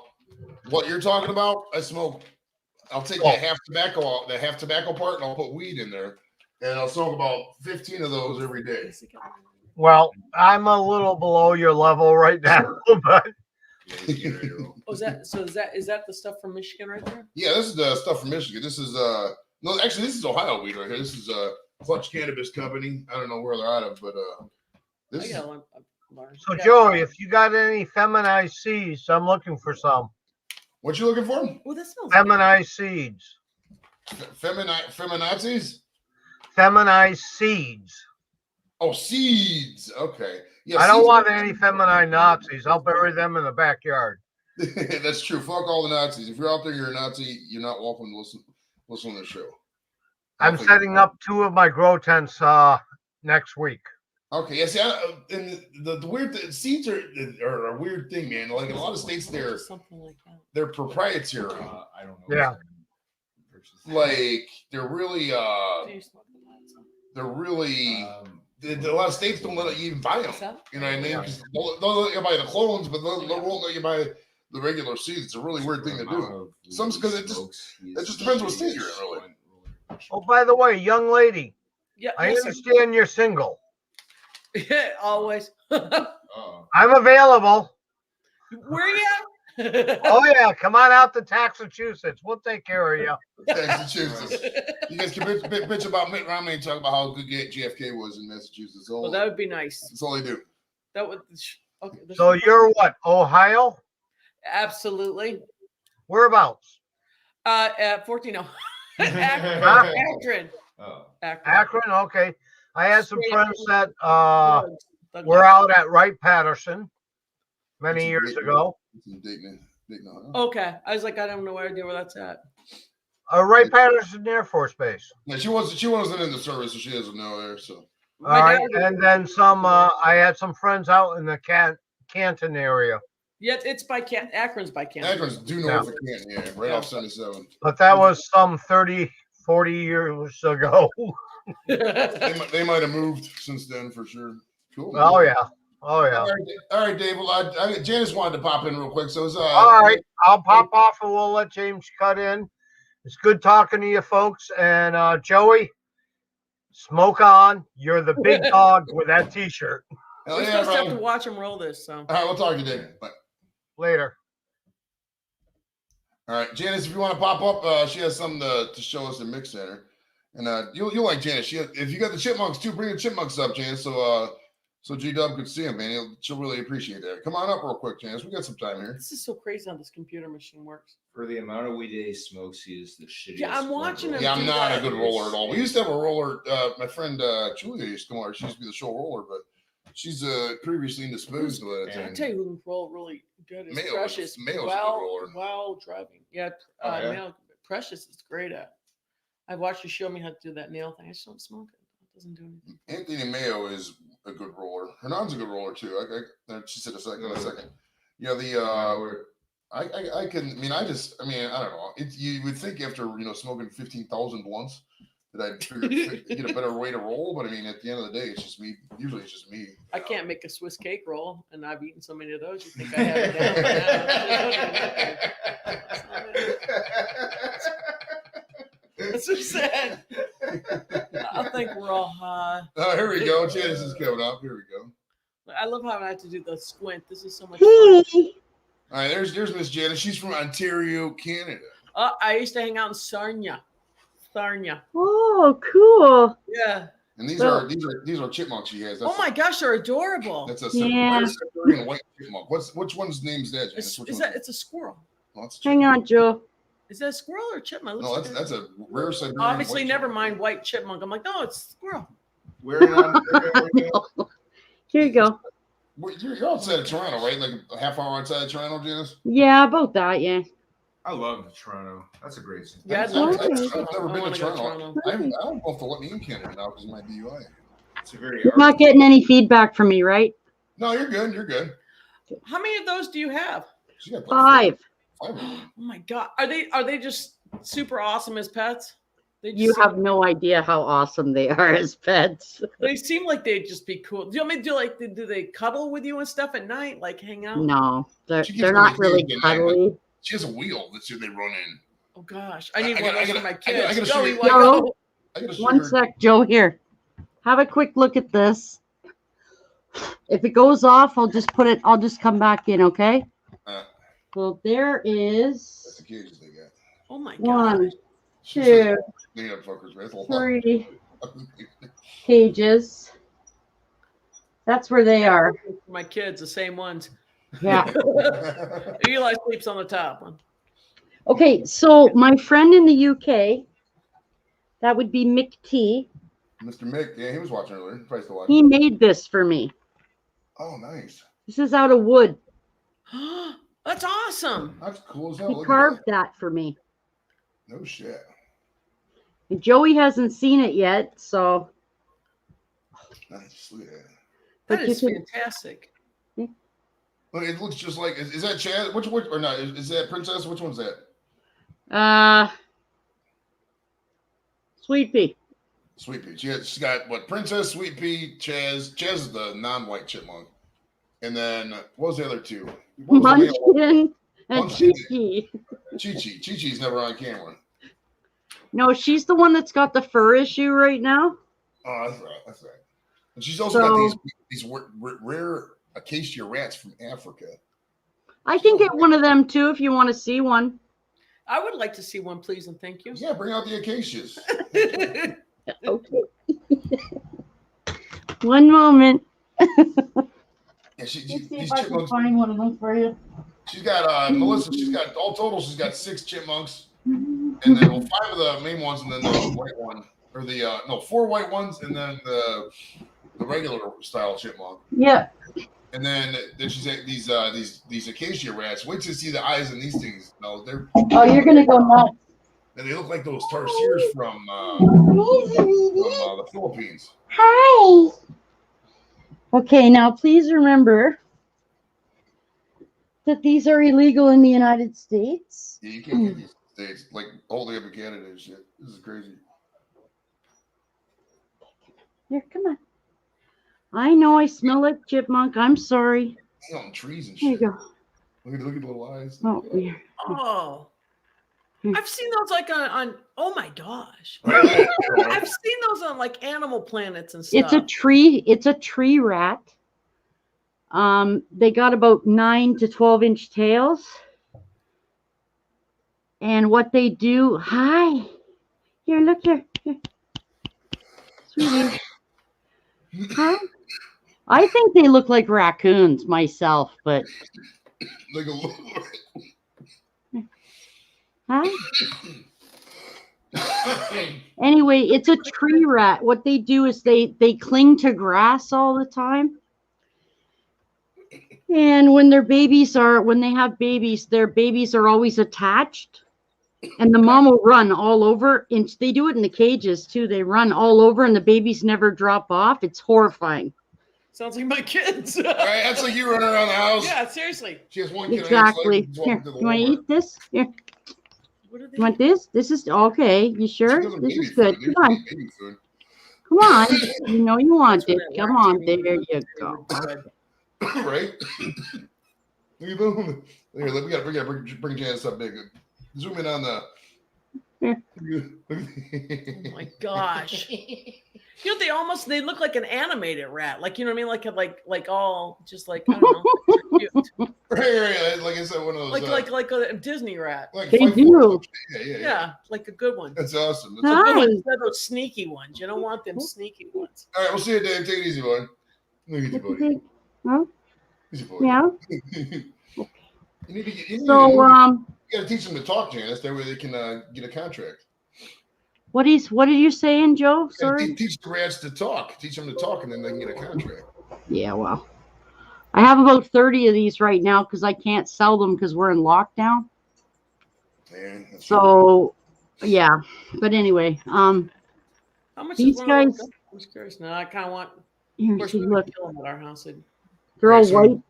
what you're talking about. I'll take that half tobacco part, and I'll put weed in there, and I'll smoke about 15 of those every day. Well, I'm a little below your level right now, but Is that the stuff from Michigan right there? Yeah, this is the stuff from Michigan. This is no, actually, this is Ohio weed right here. This is Clutch Cannabis Company. I don't know where they're out of, but this is. Learn. So Joey, if you got any feminized seeds, I'm looking for some. What you looking for? Oh, that smells Feminized seeds. Feminazis? Feminized seeds. Oh, seeds. Okay. Yeah, I don't seeds want any feminine Nazis. I'll bury them in the backyard. That's true. Fuck all the Nazis. If you're out there, you're a Nazi. You're not welcome to listen to the show. I'm setting up 2 of my grow tents next week. Okay. Yeah. See, and the weird seeds are a weird thing, man. Like in a lot of states, they're something like that. They're proprietary. I don't know. Yeah. Like they're really a lot of states don't let you even buy them. You know what I mean? They'll let you buy the clones, but they won't let you buy the regular seeds. It's a really weird thing to do. Some because it just depends what state you're in, really. Oh, by the way, young lady, Yeah, I understand you're single. Yeah, always. I'm available. Where you at? Oh yeah, come on out to Massachusetts. We'll take care of you. Massachusetts. You guys can bitch about Mitt Romney and talk about how good JFK was in Massachusetts. Well, that would be nice. That's all they do. That would. Okay. So you're what? Ohio? Absolutely. Whereabouts? At 14. Akron. Akron. Okay. I had some friends that were out at Wright-Patterson many years ago. Okay. I was like, I don't know where that's at. Wright-Patterson Air Force Base. Yeah, she wasn't in the service, so she doesn't know there. So. All right, and then some. I had some friends out in the Canton area. Yeah, it's by Akron's by Canton. Akron's due north of Canton, yeah, right off 77. But that was some 30, 40 years ago. They might have moved since then for sure. Cool. Oh yeah. All right, Dave. Well, Janice wanted to pop in real quick, so it's all right. I'll pop off and we'll let James cut in. It's good talking to you, folks. And Joey, smoke on. You're the big dog with that T-shirt. We're supposed to have to watch him roll this. So. All right, we'll talk to you, Dave. Bye. Later. All right, Janice, if you want to pop up, she has something to show us in Mix Center, and you'll like Janice. If you got the chipmunks too, bring the chipmunks up, Janice. So G-Dub could see him, man. She'll really appreciate that. Come on up real quick, Janice. We got some time here. This is so crazy how this computer machine works. For the amount of weed he smokes, he is the shittiest. Yeah, I'm watching him. Yeah, I'm not a good roller at all. We used to have a roller. My friend Julia used to come over. She used to be the show roller, but She's previously indisposed a lot of I times. tell you who can roll really good is Mayo- Precious. Mayo's a good While roller. while driving. Yeah, Oh, yeah? Mayo, Precious is great at. I've watched her show me how to do that nail thing. I just don't smoke it. It doesn't do anything. Anthony Mayo is a good roller. Hernan's a good roller too. She said a second. Yeah, I can. I mean, I don't know. You would think after smoking 15,000 blunts that I'd get a better way to roll, but I mean, at the end of the day, it's just me. Usually, it's just me. I can't make a Swiss cake roll, and I've eaten so many of those. You think I have it down by now? That's what I said. I think we're all high. Oh, here we go. Janice is coming up. Here we go. I love how I have to do the squint. This is so much fun. All right, there's Miss Janice. She's from Ontario, Canada. I used to hang out in Sarnia. Oh, cool. Yeah. And these are chipmunks she has. Oh my gosh, they're adorable. That's a Yeah. Siberian white chipmunk. Which one's name is that, Janice? It's a squirrel. Oh, that's a Hang chipmunk. on, Joe. Is that a squirrel or a chipmunk? No, that's a rare Siberian. Obviously, white never chipmunk. mind white chipmunk. I'm like, no, it's a squirrel. Where in Here you go. You're outside of Toronto, right? Like a half hour outside of Toronto, Janice? Yeah, about that, yeah. I love Toronto. That's a great city. Yeah, I've love never it. been to go Toronto. I don't know if they'll let me in Canada now because of my DUI. It's a very You're not getting any feedback from me, right? No, you're good. You're good. How many of those do you have? She got 5. 5 of them. Oh my god, are they just super awesome as pets? They just You seem, have no idea how awesome they are as pets. They seem like they'd just be cool. Do you want me to do they cuddle with you and stuff at night, like hang out? No, they're She gives they're me not the really feeling that, cuddly. She has a wheel that they run in. Oh gosh, I need I one of gotta- those for my I gotta kids. show Joey, you- why No. go? I gotta show One her- sec, Joe, here. Have a quick look at this. If it goes off, I'll just come back in, okay? Uh, So there that's is the cages they got. Oh my god. 1, She 2, said, clean up fuckers, right? 3 cages. That's where they are. For my kids, the same ones. Yeah. Eli sleeps on the top one. Okay, so my friend in the UK, that would be Mick T. Mr. Mick, yeah, he was watching earlier. Probably still He watching. made this for me. Oh, nice. This is out of wood. That's awesome. That's cool as hell. He Look at carved that for me. that. No shit. And Joey hasn't seen it yet, so. Nice. Look at that. But That you is can- fantastic. Look, it looks just like. Is that Chad? Which or not? Is that Princess? Which one's that? Sweet Pea. Sweet Pea. She's got what? Princess, Sweet Pea, Chaz. Chaz is the non-white chipmunk. And then what was the other two? What was the male? Munchkin and Munchkin. Chi-Chi. Chi-Chi. Chi-Chi's never on camera. No, she's the one that's got the fur issue right now. Oh, that's right. That's right. And she's also got these rare acacia rats from Africa. I can get one of them too if you want to see one. I would like to see one, please, and thank you. Yeah, bring out the acacias. Okay. One moment. Yeah, Let's see these if I can chipmunks. find one of them for you. She's got Melissa. She's got all total. She's got 6 chipmunks, and then 5 of the main ones, and then the white one, or the 4 white ones, and then the regular style chipmunk. Yeah. And then she's at these acacia rats. Wait till you see the eyes in these things. No, they're Oh, you're gonna go nuts. they look like those tarsiers from the Philippines. Hi. Okay, now please remember that these are illegal in the United States. Yeah, you can't get these states like all the way up in Canada and shit. This is crazy. Here, come on. I know I smell like chipmunk. I'm sorry. Hang on trees and Here you shit. go. Look at the little eyes. Oh, here. Oh, Hmm. I've seen those like on oh my gosh. I've seen those on like Animal Planets and stuff. It's a tree. It's a tree rat. They got about 9 to 12-inch tails. And what they do, hi. Here, look here. Here. Sweetie. Huh? I think they look like raccoons myself, but Like a little. huh? Anyway, it's a tree rat. What they do is they cling to grass all the time. And when they have babies, their babies are always attached. And the mom will run all over. And they do it in the cages too. They run all over and the babies never drop off. It's horrifying. Sounds like my kids. All right, that's like you running around the house. Yeah, seriously. She has one kid Exactly. on each leg. Here, To the you want to Walmart. eat this? Here, What are they? you want this? This is okay. You She sure? doesn't This baby is good. food. Come on. Baby food. Come on. You know you want That's it. when Come I on. watched TV, There you they go. were good. Right? Look at them. Here, we gotta bring Janice up big. Zoom in on the. Yeah. Oh my gosh. You know, they look like an animated rat. Like, you know what I mean? Like all just like, I don't know. Cute. Right, like I said, one of those. Like a Disney rat. like They Fight do. Force. Yeah. Yeah, like a good one. That's awesome. A Huh? good one Hi. instead of those sneaky ones. You don't want them sneaky ones. All right, we'll see you, Dave. Take it easy, boy. Look at you, What do you buddy. think? Huh? Easy, boy. Yeah. You need to get. You So gotta teach them to talk, Janice. That way they can get a contract. what are you saying, Joe? You gotta Sorry. teach the rats to talk. Teach them to talk, and then they can get a contract. Yeah, well. I have about 30 of these right now because I can't sell them because we're in lockdown. Man, that's So yeah. But anyway, How much These is one of those guys- go? I'm just curious. No, I kind of want. Of here, course, see, we look, would kill them at our house. they're all Right, so- white.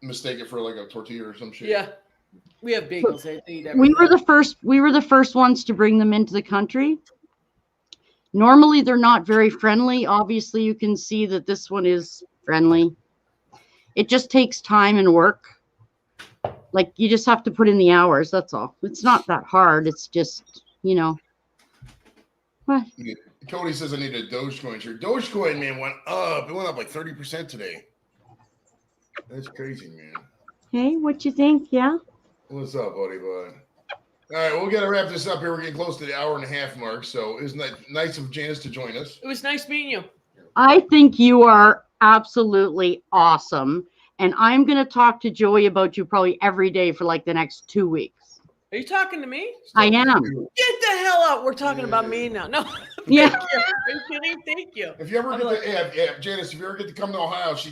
mistake it for like a tortilla or some shit. Yeah, we have bagels. They eat We were everything. the first ones to bring them into the country. Normally they're not very friendly. Obviously you can see that this one is friendly. It just takes time and work. Like you just have to put in the hours, that's all. It's not that hard. It's just, you know. What? Cody says I need a Dogecoin shirt. Dogecoin, man, went up. It went up like 30% today. That's crazy, man. Hey, what you think? Yeah? What's up, buddy, bud? All right, we'll gotta wrap this up here. We're getting close to the hour and a half mark. So isn't that nice of Janice to join us? It was nice meeting you. I think you are absolutely awesome. And I'm going to talk to Joey about you probably every day for like the next 2 weeks. Are you talking to me? I am. Get the hell out. We're talking about me now. No. Yeah. Thank you. Are you kidding? Thank you. If you ever I'm get like- to, yeah, Janice, if you ever get to come to Ohio, she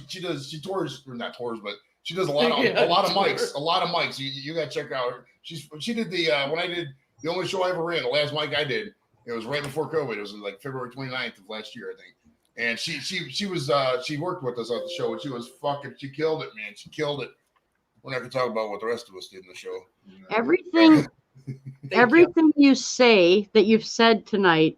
tours, or not tours, but she does a lot of Yeah, a lot of tour. mics. You got to check out her. She did the when I did the only show I ever ran, the last mic I did. It was right before COVID. It was like February 29th of last year, I think. And she worked with us on the show, and she killed it, man. She killed it. We're not gonna talk about what the rest of us did in the show. Everything everything you say that you've said tonight,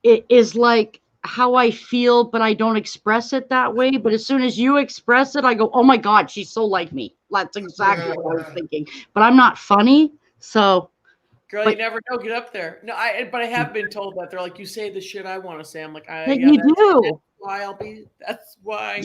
it is like how I feel, but I don't express it that way. But as soon as you express it, I go, oh my God, she's so like me. That's exactly what I was thinking. But I'm not funny. So Girl, But- you never know. Get up there. No, but I have been told that. They're like, you say the shit I want to say. I'm like, that yeah, you that's do. why that's why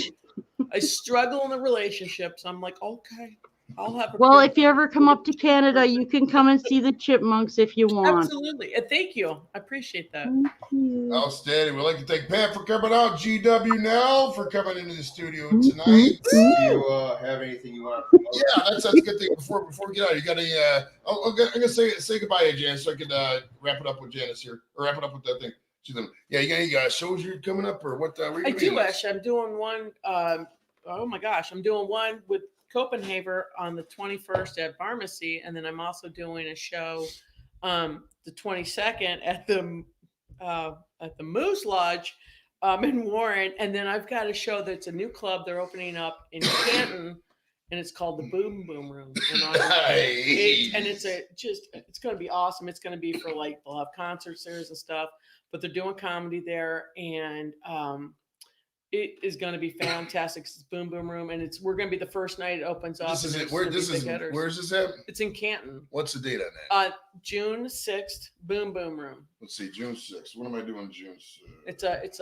I struggle in the relationships. I'm like, okay, I'll have a Well, great- if you ever come up to Canada, you can come and see the chipmunks if you want. absolutely. And thank you. I appreciate that. Thank you. Outstanding. We'd like to thank Pat for coming out, GW Nell for coming into the studio Mhm. tonight. Do you have anything you want to promote? Yeah, that's a good thing. Before we get out, you got any? I'm gonna say goodbye to Janice, so I could wrap it up with Janice here, or wrap it up with that thing. She's yeah, you got any shows you're coming up, or what? Where you I gonna be do next? actually. I'm doing one. Oh my gosh, I'm doing one with Copenhagen on the 21st at Pharmacy, and then I'm also doing a show the 22nd at the Moose Lodge in Warren, and then I've got a show that's a new club they're opening up in Canton, and it's called the Boom Boom Room. And it's going to be awesome. It's going to be for like they'll have concert series and stuff, but they're doing comedy there, and it is going to be fantastic. It's Boom Boom Room, and we're going to be the first night it opens up. This is and it. it's Where gonna be this is? big hitters. Where's this at? It's in Canton. What's the date on that? June 6th, Boom Boom Room. Let's see, June 6th. What am I doing June 6th? It's a Is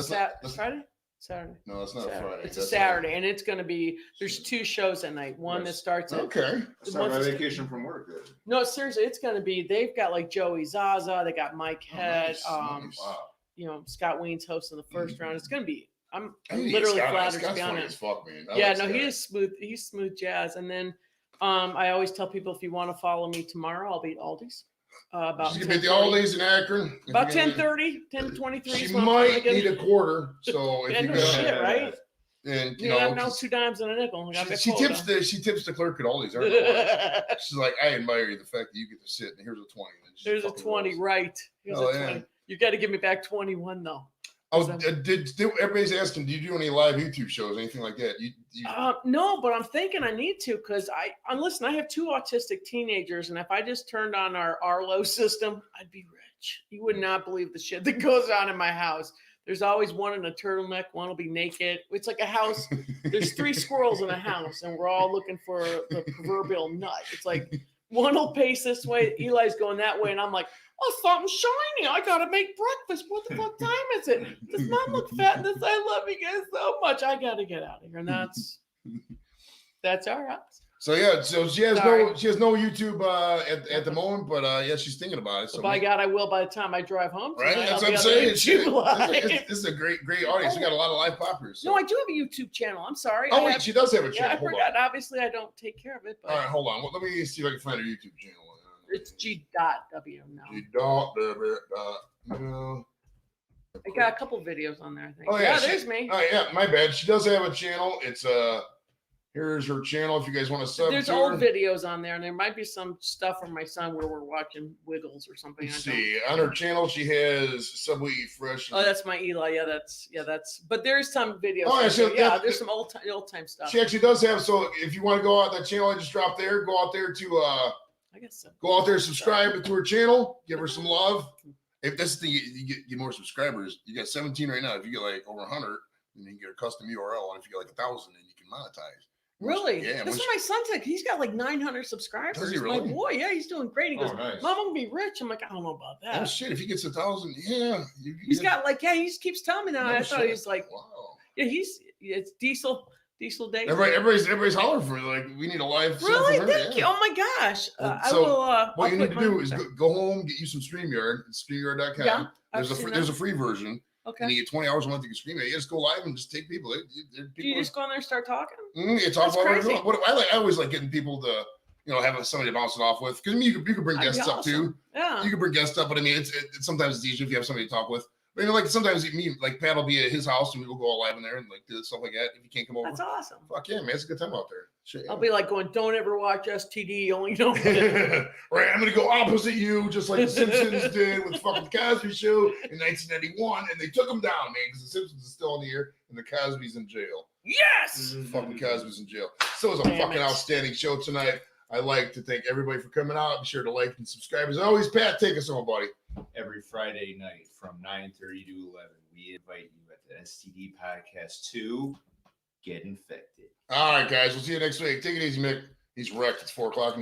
that that's Friday? Saturday. No, it's not Saturday. a Friday. It's a That's Saturday, and it's going to be. There's 2 shows at night. One that starts at Okay. I start my vacation from work. Then. no, seriously, it's going to be. They've got like Joey Zaza. They got Mike Head. Nice. Wow. Scott Ween's hosting the first round. It's going to be. I'm Hey, literally Scott- flattered to Scott's be on funny it. as fuck, man. I Yeah, like no, he Scott. is smooth. He's smooth jazz. And then I always tell people if you want to follow me tomorrow, I'll be at Aldi's. About She's gonna be at the 10:30. All Days in Akron. About If you're gonna- 10:30, 10:23. She is when I'm might gonna get- need a quarter. So if Yeah, you no go, shit, right? And you Yeah, know, I'm now 2 dimes and a nickel. I got my she quota. tips the clerk at Aldi's. I don't know why. She's like, I admire you, the fact that you get to sit and here's a 20. And she There's a fucking 20, rolls. right? Here's Oh, a yeah. 20. You got to give me back 21 though. Oh, did everybody's asking? Do you do any live YouTube shows, anything like that? No, but I'm thinking I need to because listen. I have 2 autistic teenagers, and if I just turned on our Arlo system, I'd be rich. You would not believe the shit that goes on in my house. There's always one in a turtleneck, one will be naked. It's like a house. There's 3 squirrels in a house, and we're all looking for the proverbial nut. It's like one will pace this way, Eli's going that way, and I'm like, oh, something shiny. I gotta make breakfast. What the fuck time is it? Does mom look fat? This I love you guys so much. I gotta get out of here. And that's our house. So yeah, so she has Sorry. no YouTube at the moment, but yeah, she's thinking about it. So By God, I will by the time I drive home. right, Tonight. that's I'll what I'm be on saying. YouTube Shit. Live. This is a great audience. We got a lot of live poppers. So. No, I do have a YouTube channel. I'm sorry. Oh wait, she does have a Yeah, channel. I Hold forgot. on. Obviously, I don't take care of it. But All right, hold on. Well, let me see if I can find her YouTube channel. it's G.W now. No. I got a couple videos on there. I think. Oh, yeah, yeah, there's me. Oh yeah, my bad. She does have a channel. It's here's her channel if you guys want to sub. There's to old her. videos on there, and there might be some stuff from my son where we're watching Wiggles or something. Let's I don't- see. On her channel, she has Subway Eat Fresh. Oh, that's my Eli. Yeah, that's. But there's some videos. Oh, yeah, on so there. Yeah, that- there's some old time stuff. She actually does have. So if you want to go out that channel I just dropped there, go out there to I guess so. go out there, subscribe to her channel, give her some love. If that's the thing, you get more subscribers. You got 17 right now. If you get like over 100, then you can get a custom URL. And if you get like 1,000, then you can monetize. Really? Yeah. That's what my son said. He's got like 900 subscribers. Does he My really? boy, yeah, he's doing great. He goes, nice. Mom, I'm gonna be rich. I'm like, I don't know about Oh that. shit! If he gets 1,000, yeah. He's got like, yeah, he just keeps telling me that. No I thought shit. he's like, Wow. yeah, it's Diesel Day. Everybody's hollering for me. Like we need a live. sub Really? for her, Thank you. yeah. Oh my gosh. Well, I so will. What I'll you need put to do mine is there. go home, get you some StreamYard. It's StreamYard.com. Yeah, I've There's seen there's that. a free version. Okay. And you get 20 hours a month you can stream it. You just go live and just take people. Do you just go in there and start talking? It's all That's about crazy. what I always like getting people to have somebody to bounce it off with, because you can bring That'd be guests up too. awesome. Yeah. You can bring guests up, but I mean it's sometimes it's easier if you have somebody to talk with. But like sometimes like Pat will be at his house and we'll go all live in there and like do stuff like that. If you can't come over, That's awesome. fuck yeah, man, it's a good time out there. Shit, yeah. I'll be like going, don't ever watch STD. Only don't. Right, I'm gonna go opposite you, just like the Simpsons did with fucking Cosby Show in 1991, and they took him down, man, because the Simpsons is still in the air and the Cosby's in jail. Yes. Fucking Cosby's in jail. So it was a Damn fucking it. outstanding show tonight. I'd like to thank everybody for coming out. Be sure to like and subscribe. As always, Pat, take us home, buddy. Every Friday night from 9:30 to 11, we invite you at the STD podcast to get infected. All right, guys. We'll see you next week. Take it easy, Mick. He's wrecked. It's 4:00.